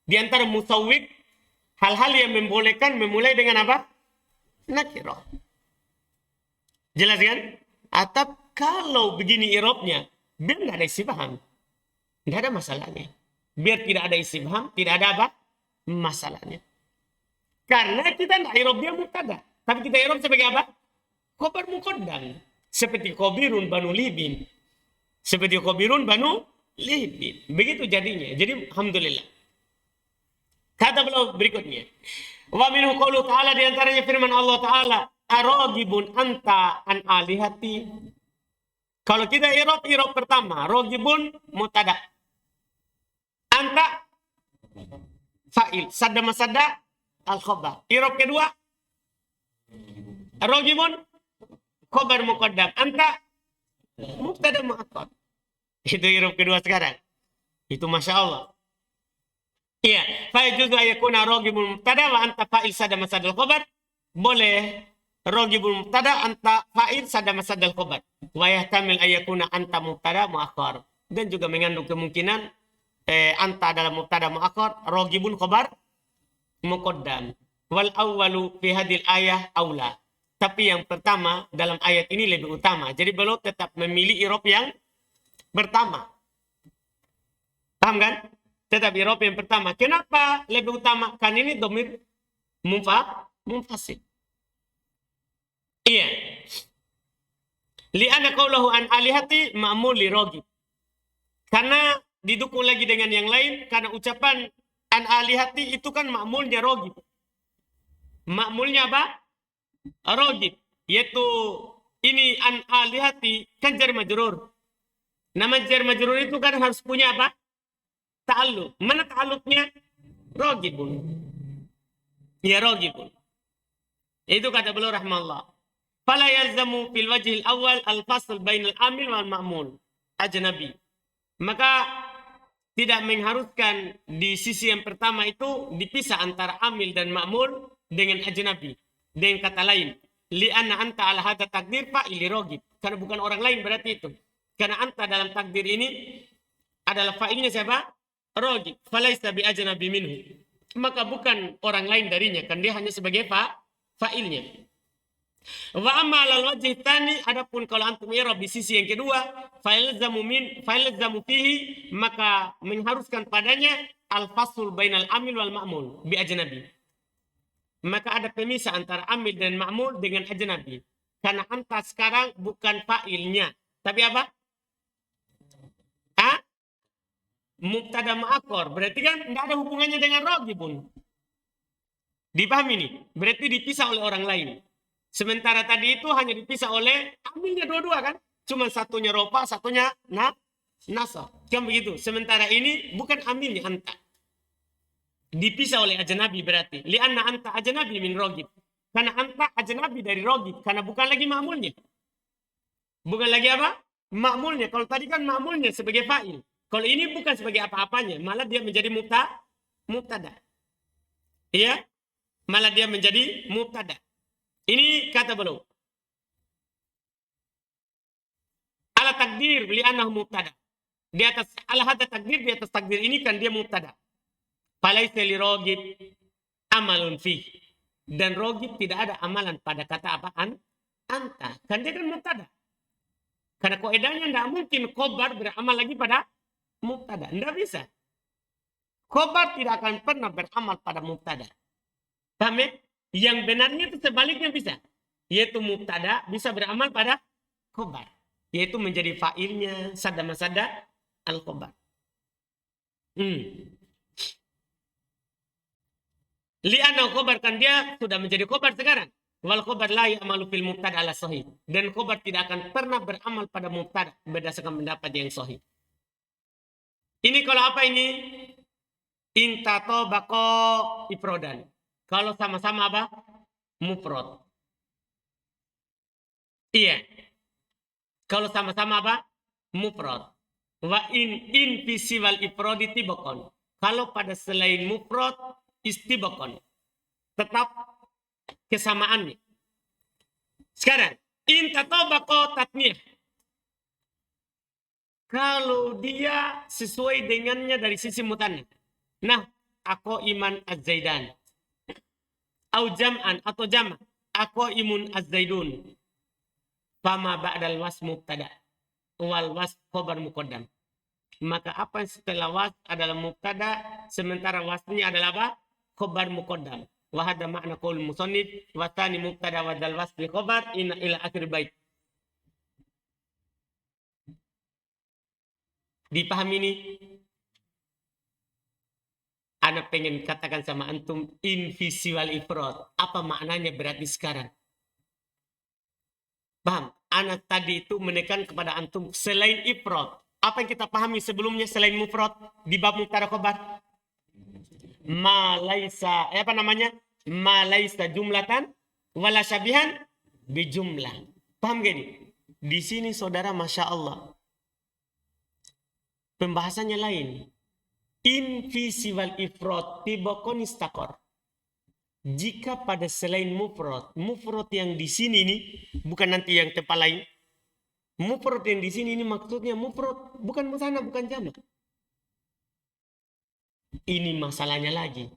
Di antara musawwik hal-hal yang membolehkan memulai dengan apa? Nakirah. Jelas kan? Atau kalau begini i'rabnya, biar tidak ada istifham. Tidak ada masalahnya. Biar tidak ada istifham, tidak ada apa? Masalahnya. Karena kita tidak i'rab dia mubtada. Tapi kita i'rab sebagai apa? Khobar muqaddam. Seperti khabirun banu libin. Seperti khabirun banu libin. Begitu jadinya. Jadi alhamdulillah. Kata beliau berikutnya. Wa minhu qaulu ta'ala, di antaranya firman Allah Ta'ala, aragibun anta an alihati. Kalau kita i'rab pertama, ragibun mubtada. Anta fa'il, sadda masadda al khabar. I'rab kedua, ragibun khabar muqaddam. Anta mubtada muakkad. Itu i'rab kedua sekarang. Itu Masya Allah. Iya. Fayajuzu ayakuna ragibun mubtada wa anta fa'il sadda masadda al khabar. Boleh ragibun mubtada, anta fa'il sadda masadda al khabar. Wa yahtamil ayakuna anta mubtada muakhar. Dan juga mengandung kemungkinan anta adalah mubtada muakhar, ragibun khabar muqaddam. Wal awwalu fi hadhil ayah aula. Tapi yang pertama dalam ayat ini lebih utama. Jadi beliau tetap memilih i'rab yang pertama. Paham kan? Tetap i'rab yang pertama. Kenapa lebih utama? Kan ini dhamir munfasil. Iya. Li'anna qawlahu an alihati ma'mul li ragib. Karena didukung lagi dengan yang lain, karena ucapan an alihati itu kan ma'mulnya ragib. Ma'mulnya apa? Ragib, yaitu ini an alihati kan jar majrur. Nama jar majrur itu kan harus punya apa? Ta'alluq. Mana ta'alluqnya? Ragibun. Ya ragibun. Itu kata beliau rahmallah. Fala yalzamu fil wajhil awal al-fasl bainal amil wal ma'mul ajnabi. Maka tidak mengharuskan di sisi yang pertama itu dipisah antara amil dan ma'mul dengan ajnabi. Dengan kata lain, li'anna anta ala hadha takdir fa'il rogib. Karena bukan orang lain berarti itu. Karena anta dalam takdir ini adalah fa'ilnya siapa? Rogib. Falaisa bi ajnabi minhu. Maka bukan orang lain darinya. Kan dia hanya sebagai fa'ilnya. Wa amma alal wajhi tsani, adapun kalau antum i'rab di sisi yang kedua, failzamu fihi, maka mengharuskan padanya al fasl bainal amil wal ma'mul bi ajnabi. Maka ada pemisah antara amil dan ma'mul dengan ajnabi. Karena anta sekarang bukan fa'ilnya, tapi apa? Mubtada ma'akor. Berarti kan tidak ada hubungannya dengan rogi pun. Dipahami nih? Berarti dipisah oleh orang lain. Sementara tadi itu hanya dipisah oleh amilnya dua-dua kan. Cuma satunya rofa, satunya nasab. Kan begitu. Sementara ini bukan amilnya anta. Dipisah oleh ajnabi berarti. Lianna anta ajnabi min rogib. Karena anta ajnabi dari rogib. Karena bukan lagi ma'mulnya. Bukan lagi apa? Ma'mulnya. Kalau tadi kan ma'mulnya sebagai fa'il. Kalau ini bukan sebagai apa-apanya. Malah dia menjadi mubtada. Iya? Malah dia menjadi mubtada. Ini kata beliau. Ala takdir li'annahu mubtada. Di atas ala hadda takdir, di atas takdir ini kan dia mubtada. Falaisa li rogib amalun fi. Dan rogib tidak ada amalan pada kata apaan? Anta. Kan dia kan mubtada. Karena kaidahnya tidak mungkin khobar beramal lagi pada mubtada. Tidak bisa. Khobar tidak akan pernah beramal pada mubtada. Paham ya? Yang benarnya itu sebaliknya bisa. Yaitu mubtada bisa beramal pada khobar. Yaitu menjadi fa'ilnya sadda masada al-khobar. Li'anna khobar kan dia sudah menjadi khobar sekarang. Wal khobar la ya'malu fil mubtada ala sahih. Dan khobar tidak akan pernah beramal pada mubtada berdasarkan pendapat yang sahih. Ini kalau apa ini? Intato bako ifrodan. Kalau sama-sama apa? Mufrad. Iya. Kalau sama-sama apa? Mufrad. Wa in fisiwal ifrodi tibakon. Kalau pada selain mufrad istibakon. Tetap kesamaannya. Sekarang. Intato bako tatniyah. Kalau dia sesuai dengannya dari sisi mutannya. Nah, aku iman az-zaidan. Au jam'an atau jama'. Aku imun az-zaidun. Fama ba'dal was mubtada. Wal was khobar muqaddam. Maka apa yang setelah was adalah mubtada. Sementara wasnya adalah apa? Khobar muqaddam. Wahada makna qaul musannif. Watani mubtada wadal was li khobar. Ina ila akhir bait. Dipahami ini? Ana pengen katakan sama antum invisiwal ifrod. Apa maknanya berarti sekarang? Paham? Ana tadi itu menekan kepada antum selain ifrod. Apa yang kita pahami sebelumnya selain mufrad di bab mubtada khobar? Ma laisa, apa namanya? Ma laisa jumlatan wala syabihan bijumlah. Paham gak ini? Di sini saudara Masya Allah. Pembahasannya lain. Invisiwal ifrod tibakon istakor. Jika pada selain mufrad yang di sini nih bukan nanti yang tempat lain. Mufrad yang di sini ini maksudnya mufrad bukan musana, bukan jamak. Ini masalahnya lagi.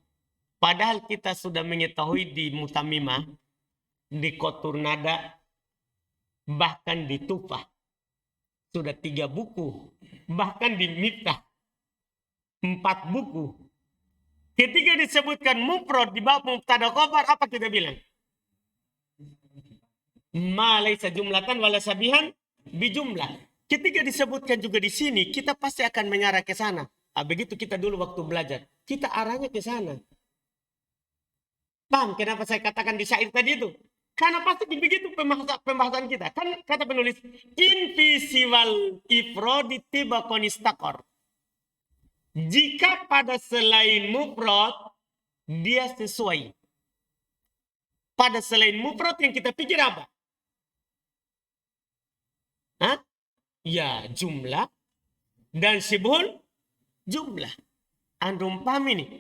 Padahal kita sudah mengetahui di mutamimah, di kotur nada, bahkan di tufah. Sudah 3 buku. Bahkan di miftah 4 buku. Ketika disebutkan mufrad di bab mubtada khobar, apa kita bilang? Ma laisa jumlatan wala sabihan bijumlah. Ketika disebutkan juga di sini, kita pasti akan mengarah ke sana. Begitu kita dulu waktu belajar, kita arahnya ke sana. Paham kenapa saya katakan di syair tadi itu? Karena pasti begitu pembahasan kita. Kan kata penulis, invisiwal ifrodi tibakon istakor. Jika pada selain mufrad dia sesuai. Pada selain mufrad yang kita pikir apa? Ya, jumlah dan syibhul jumlah. Antum paham ini?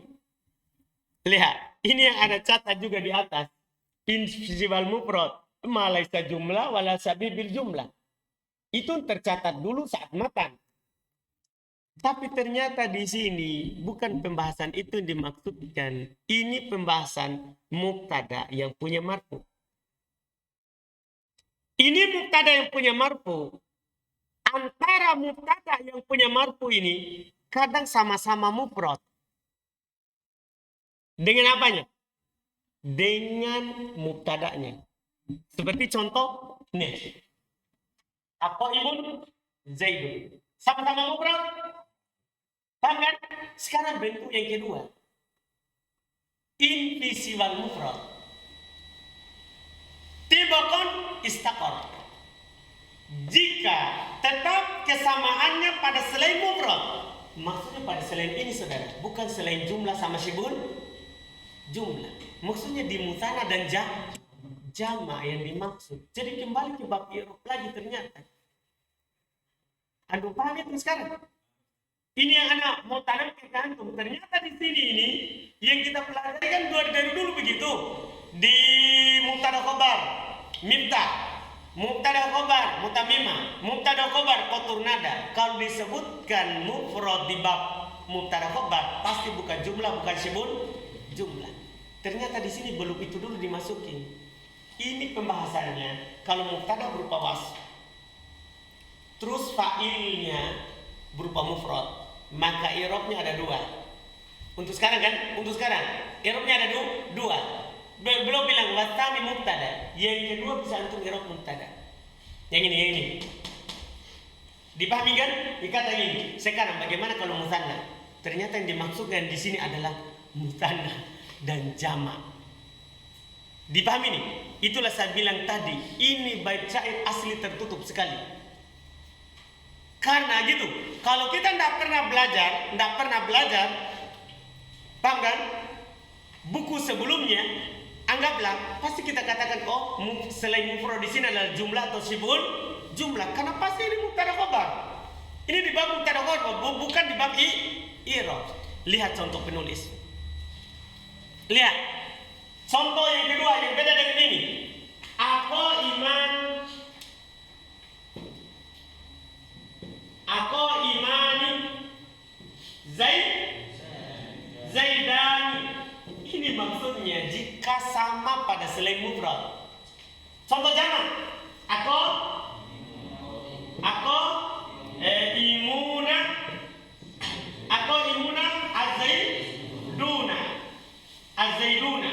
Lihat, ini yang ada catat juga di atas. Invisible mufrad, ma laisa jumlah wala sabibil jumlah. Itu tercatat dulu saat matan. Tapi ternyata di sini bukan pembahasan itu yang dimaksudkan. Ini pembahasan mubtada yang punya marfu. Ini mubtada yang punya marfu. Antara mubtada yang punya marfu ini kadang sama-sama mufrad. Dengan apanya? Dengan mubtadanya. Seperti contoh nih. Aqaimun Zaidun. Sama-sama mufrad. Paham kan? Sekarang bentuk yang kedua. Invisible mufrad. Tibakon istaqor. Jika tetap kesamaannya pada selain mufrad. Maksudnya pada selain ini saudara. Bukan selain jumlah sama syibun. Jumlah. Maksudnya di musanna dan jama yang dimaksud. Jadi kembali ke bab i'rab lagi ternyata. Antum paham itu sekarang? Ini yang anak mau tanam ke kantung. Ternyata di sini ini yang kita pelajari kan dari dulu begitu. Di mubtada khobar, mibta, mubtada khobar, mutamima, mubtada khobar kotur nada. Kalau disebutkan mufrad di bab mubtada khobar pasti bukan jumlah, bukan syibun jumlah. Ternyata di sini belum itu dulu dimasukin. Ini pembahasannya. Kalau mubtada berupa wasf, terus fa'ilnya berupa mufrad, maka i'rabnya ada dua. Untuk sekarang kan? Untuk sekarang i'rabnya ada dua. Belum bilang wasani mubtada. Yang kedua bisa antum i'rab mubtada. Yang ini. Dipahami kan? Dikata ini. Sekarang bagaimana kalau musanna? Ternyata yang dimaksudkan di sini adalah musanna dan jamak. Dipahami nih? Itulah saya bilang tadi, ini bait syair asli tertutup sekali. Karena gitu, kalau kita tidak pernah belajar, paham kan? Buku sebelumnya, anggaplah pasti kita katakan, oh selain mufrad di sini adalah jumlah atau syibun jumlah. Karena pasti ini mubtada khobar. Ini di bab mubtada khobar, bukan di bab i'rab. Lihat contoh penulis. Lihat contoh yang kedua yang beda dengan ini. Aku imani Zaidani. Ini maksudnya jika sama pada selain mufrad. Contoh jamak. imuna azaiduna.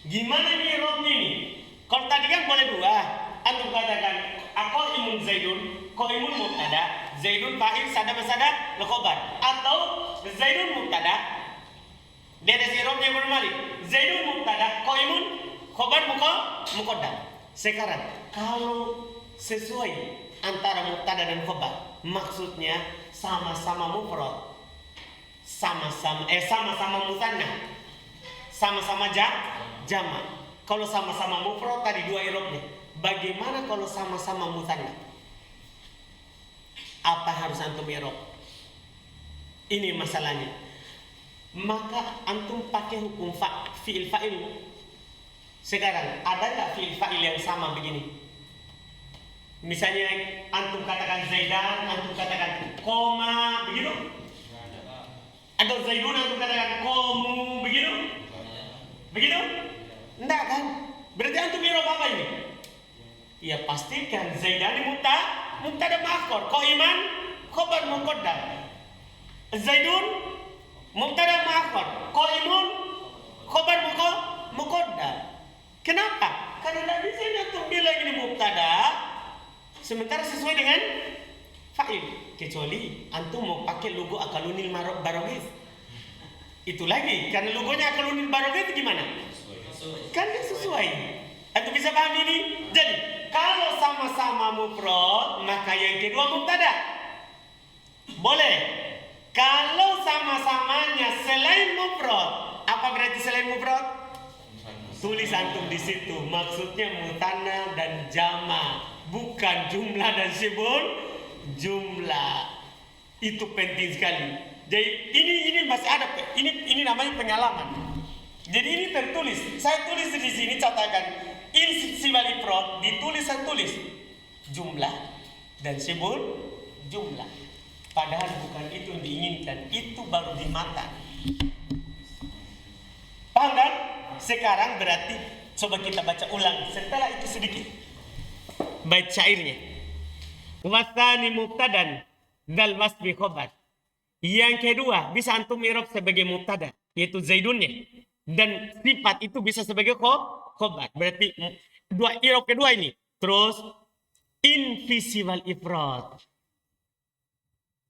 Gimana nih i'rabnya ini? Kalau tadi kan boleh dua. Antum katakan imun Zaidun, imun mubtada, Zaidun fa'il sada masada khobar, atau Zaidun mubtada. Dari i'rabnya berbalik. Zaidun mubtada, imun khobar muqaddam. Sekarang kalau sesuai antara mubtada dan khobar, maksudnya sama-sama mufrad, sama-sama musanna, sama-sama jamak. Kalau sama-sama mufrad tadi dua i'rabnya. Bagaimana kalau sama-sama musanna? Apa harus antum i'rab? Ini masalahnya. Maka antum pakai hukum fi'il fa'il. Sekarang ada nggak fi'il fa'il yang sama begini? Misalnya antum katakan Zaidan, antum katakan koma, begitu? Atau Zaidun antum katakan komu, begitu? Begitu? Enggak kan? Berarti antum i'rab apa ini? Ya pastikan Zaidani mubtada ma'khur, qaiman khabar muqaddam. Zaidun mubtada ma'khur, qaimun khabar muqaddam. Kenapa? Karena tidak bisa antum bilang ini mubtada sementara sesuai dengan fa'il, kecuali antum mau pakai logo Akalunil Barogis. Itu lagi, karena logonya Akalunil Barogis gimana? Kan sesuai. Antum bisa paham ini? Jadi kalau sama-sama mufrad, maka yang kedua mubtada. Boleh. Kalau sama-samanya selain mufrad, apa berarti selain mufrad? Tulis antum di situ. Maksudnya mutanna dan jama, bukan jumlah dan syibun jumlah. Itu penting sekali. Jadi ini masih ada, ini namanya pengalaman. Jadi ini tertulis. Saya tulis di sini catakan insibal ifrod, ditulis saya tulis jumlah dan sibul jumlah. Padahal bukan itu yang diinginkan, itu baru di mata. Paham kan? Sekarang berarti coba kita baca ulang setelah itu sedikit. Bait syairnya. Wasani mubtadan dal wasbi khobar. Yang kedua bisa antum i'rab sebagai mubtada, yaitu zaidunnya. Dan sifat itu bisa sebagai khobar. Berarti dua i'rab kedua ini. Terus invisible ifrad.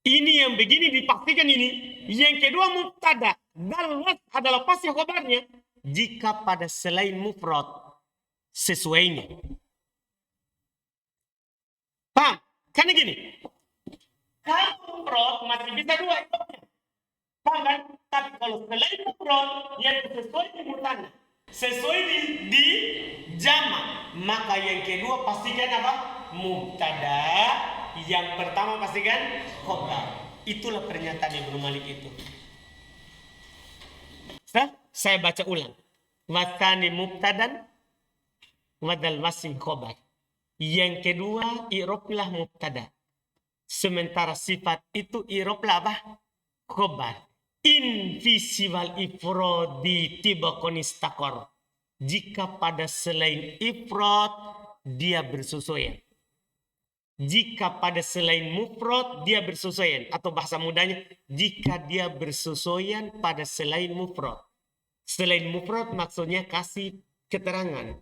Ini yang begini dipastikan ini. Yang kedua mubtada. Dal was adalah pasti khobarnya jika pada selain mufrad sesuainya. Paham? Karena gini. Kalau mufrad masih bisa dua i'rabnya. Paham kan? Tapi kalau selain mufrad yang sesuai di mutanna, sesuai di jama, maka yang kedua pastikan apa? Mubtada. Yang pertama pastikan khobar. Itulah pernyataan Ibnu Malik itu. Saya baca ulang. Wasani mubtadan wadal wasim khobar. Yang kedua i'rablah mubtada. Sementara sifat itu i'rablah apa? Khobar. Invisible ifrodi tibakon istakor. Jika pada selain ifrad dia bersesuaian. Jika pada selain mufrad dia bersesuaian, atau bahasa mudanya jika dia bersesuaian pada selain mufrad. Selain mufrad maksudnya kasih keterangan.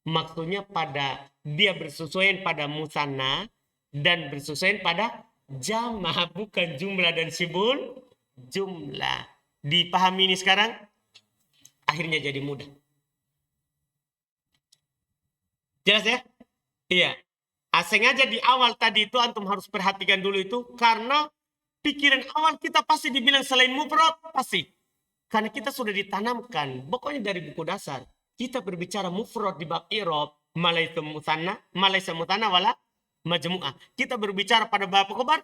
Maksudnya pada dia bersesuaian pada musanna dan bersesuaian pada jama, bukan jumlah dan sibul jumlah. Dipahami ini sekarang? Akhirnya jadi mudah. Jelas ya? Iya. Sengaja di awal tadi itu antum harus perhatikan dulu itu, karena pikiran awal kita pasti dibilang selain mufrad, pasti. Karena kita sudah ditanamkan, pokoknya dari buku dasar, kita berbicara mufrad di bab i'rab, malaisa mutanna wala majmu'ah. Kita berbicara pada bab khobar,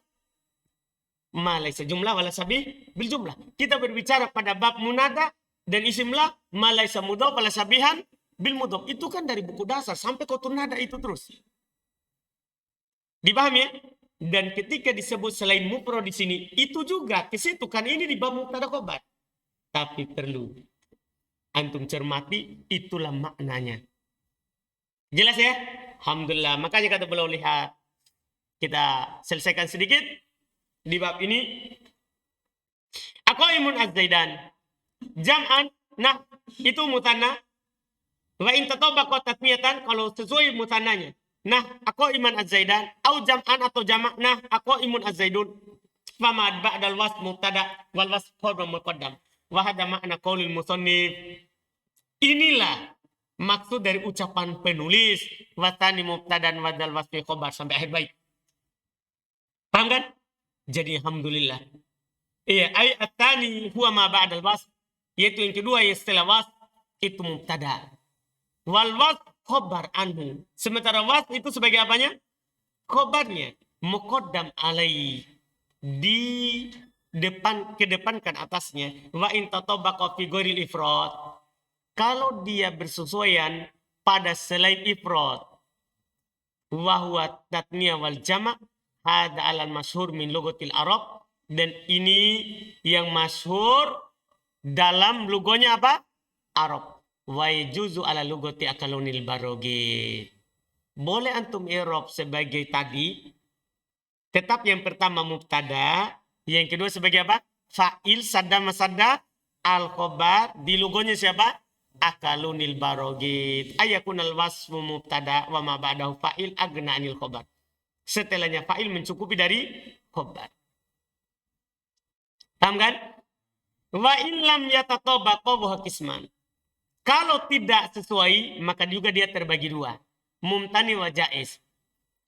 malaisa jumlah wala sabih bil jumlah. Kita berbicara pada bab munada dan isimlah, malaisa mudhaf wala sabihan bil mudhaf. Itu kan dari buku dasar sampai kotor nada itu terus. Dipahami ya? Dan ketika disebut selain mufrad di sini, itu juga ke situ kan, ini di bab mubtada khobar. Tapi perlu antum cermati, itulah maknanya. Jelas ya? Alhamdulillah. Makanya kata beliau, lihat, kita selesaikan sedikit di bab ini. Aqaimun az-zaidan jam'an, nah itu mutanna. Wa in tatabaqa tasmiyatan, kalau sesuai mutannanya. Nah, aqaiman az-zaidan au jam'an atau jamak, nah aqaimun az-zaidun. Fama ba'dal wasf mubtada wal wasf khabar muqaddam. Wa hadha makna qaulil musannif. Inilah maksud dari ucapan penulis wasani mubtadan wadal wasfi khabar sampai akhir bait. Paham kan? Jadi alhamdulillah. Iya, ay at-tani huwa ma ba'dal wasf, yaitu yang kedua yang setelah wasf itu mubtada. Wal wasf khabar anhu. Sementara wasf itu sebagai apanya? Khabarnya. Muqaddam alai. Kedepankan atasnya. Wa in tatabaqa fi ghairil ifrad. Kalau dia bersesuaian pada selain ifrad. Wa huwa tatniyah wal jama'. Hada alal masyhur min lugatil Arab. Dan ini yang masyhur dalam lugonya apa? Arab. Wa yajuzu ala lugati akalunil barogi. Boleh antum i'rab sebagai tadi. Tetap yang pertama mubtada, yang kedua sebagai apa? Fa'il sadda masadda al khobar. Di lugonya siapa? Akalunil barogi. Ayakunal wasfu mubtada wa ma ba'dahu fa'il agna anil khobar. Setelahnya fa'il mencukupi dari khobar. Paham kan? Wa illam yatatabaqa wa qisman. Kalau tidak sesuai, maka juga dia terbagi dua. Mumtani wa jaiz.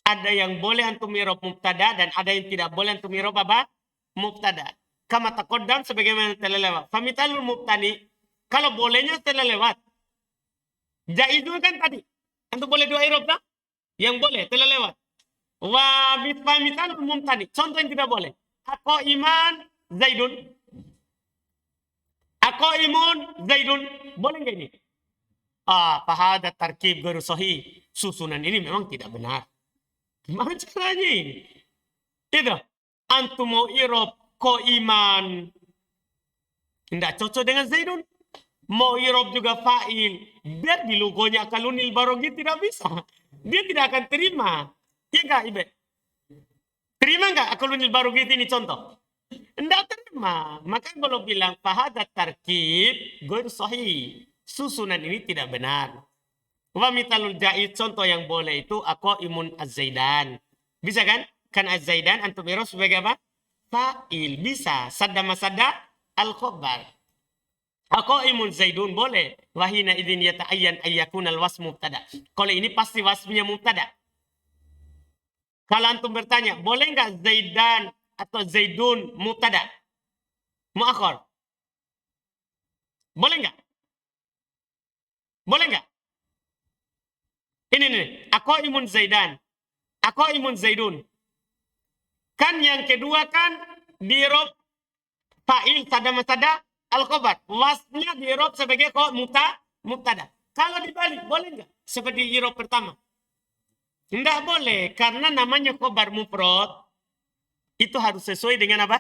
Ada yang boleh antum i'rab mubtada dan ada yang tidak boleh antum i'rab apa? Mubtada. Kama taqaddam sebagaimana telah lewat. Famitalul mubtani, kalau bolehnya telah lewat. Jaiz itu kan tadi. Antum boleh dua i'rab tak? Yang boleh telah lewat. Wa famitalul mubtani, contoh yang tidak boleh. Ako iman Zaidun. Ako imun Zaidun. Boleh nggak ini? Fahada tarkib garu sahih. Susunan ini memang tidak benar. Gimana caranya ini? Itu. Antum mau irob ko iman. Tidak cocok dengan Zaidun. Mau irob juga fa'il. Biar di logonya kalunil barogi tidak bisa. Dia tidak akan terima. Iya nggak, Ibe? Terima nggak kalunil barogi ini contoh? Tidak terima. Maka kalau bilang fahada tarkib garu sahih. Susunan ini tidak benar. Wa mitalul jaiz, contoh yang boleh itu aku imun az-zaidan. Bisa kan? Kan az-zaidan antum irob sebagai apa? Fa'il. Bisa. Sadda masadda al-khobar. Aku imun zaidun boleh. Wahina idin yata'ayyan ayyakun al-was mubtada. Kalau ini pasti wasmnya mubtada. Kalau antum bertanya, boleh nggak zaidan atau zaidun mubtada? Muakhir. Boleh nggak? Boleh nggak? Ini nih, aku imun zaidan. Aku imun zaidun. Kan yang kedua kan dirob fa'il sada masada al-khobar. Wasnya dirob sebagai mubtada. Kalau dibalik, boleh nggak? Seperti irob pertama. Nggak boleh, karena namanya khobar mufrad itu harus sesuai dengan apa?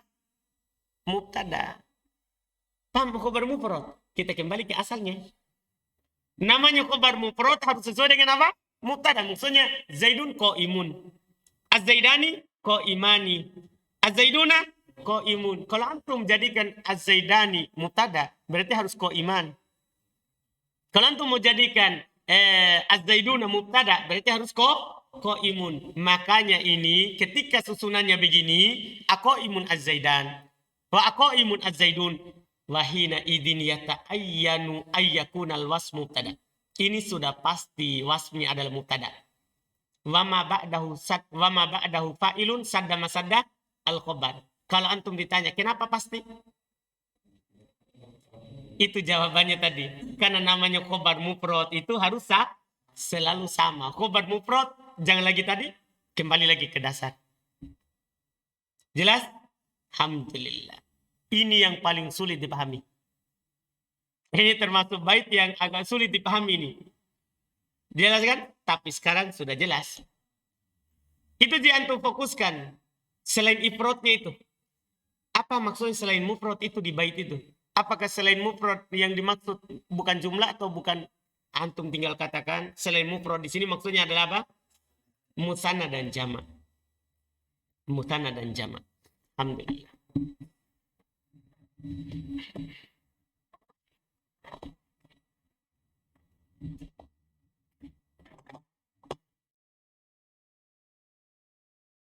Mubtada. Paham khobar mufrad? Kita kembali ke asalnya. Namanya khobar mufrad harus sesuai dengan apa? Mubtada. Maksudnya Zaidun ko imun. Az-Zaidani ko imani. Az-Zaiduna ko imun. Kalau antum jadikan Az-Zaidani mubtada, berarti harus ko iman. Kalau antum mau jadikan Az-Zaiduna mubtada, berarti harus ko imun. Makanya ini ketika susunannya begini, ako imun Az-Zaidan. Wa ako imun Az-Zaidun. Wahina idin yata'ayyanu ayyakunal was mubtada. Ini sudah pasti wasmnya adalah mubtada. Wama ba'dahu fa'ilun sadda masadda al-khobar. Kalau antum ditanya, kenapa pasti? Itu jawabannya tadi. Karena namanya khobar mufrad itu harus selalu sama. Khobar mufrad, jangan lagi tadi, kembali lagi ke dasar. Jelas? Alhamdulillah. Ini yang paling sulit dipahami. Ini termasuk bait yang agak sulit dipahami ini. Jelas kan? Tapi sekarang sudah jelas. Itu dia antum fokuskan. Selain ifrodnya itu. Apa maksudnya selain mufrad itu di bait itu? Apakah selain mufrad yang dimaksud bukan jumlah atau bukan? Antum tinggal katakan selain mufrad di sini maksudnya adalah apa? Musanna dan jama'. Musanna dan jama'. Alhamdulillah.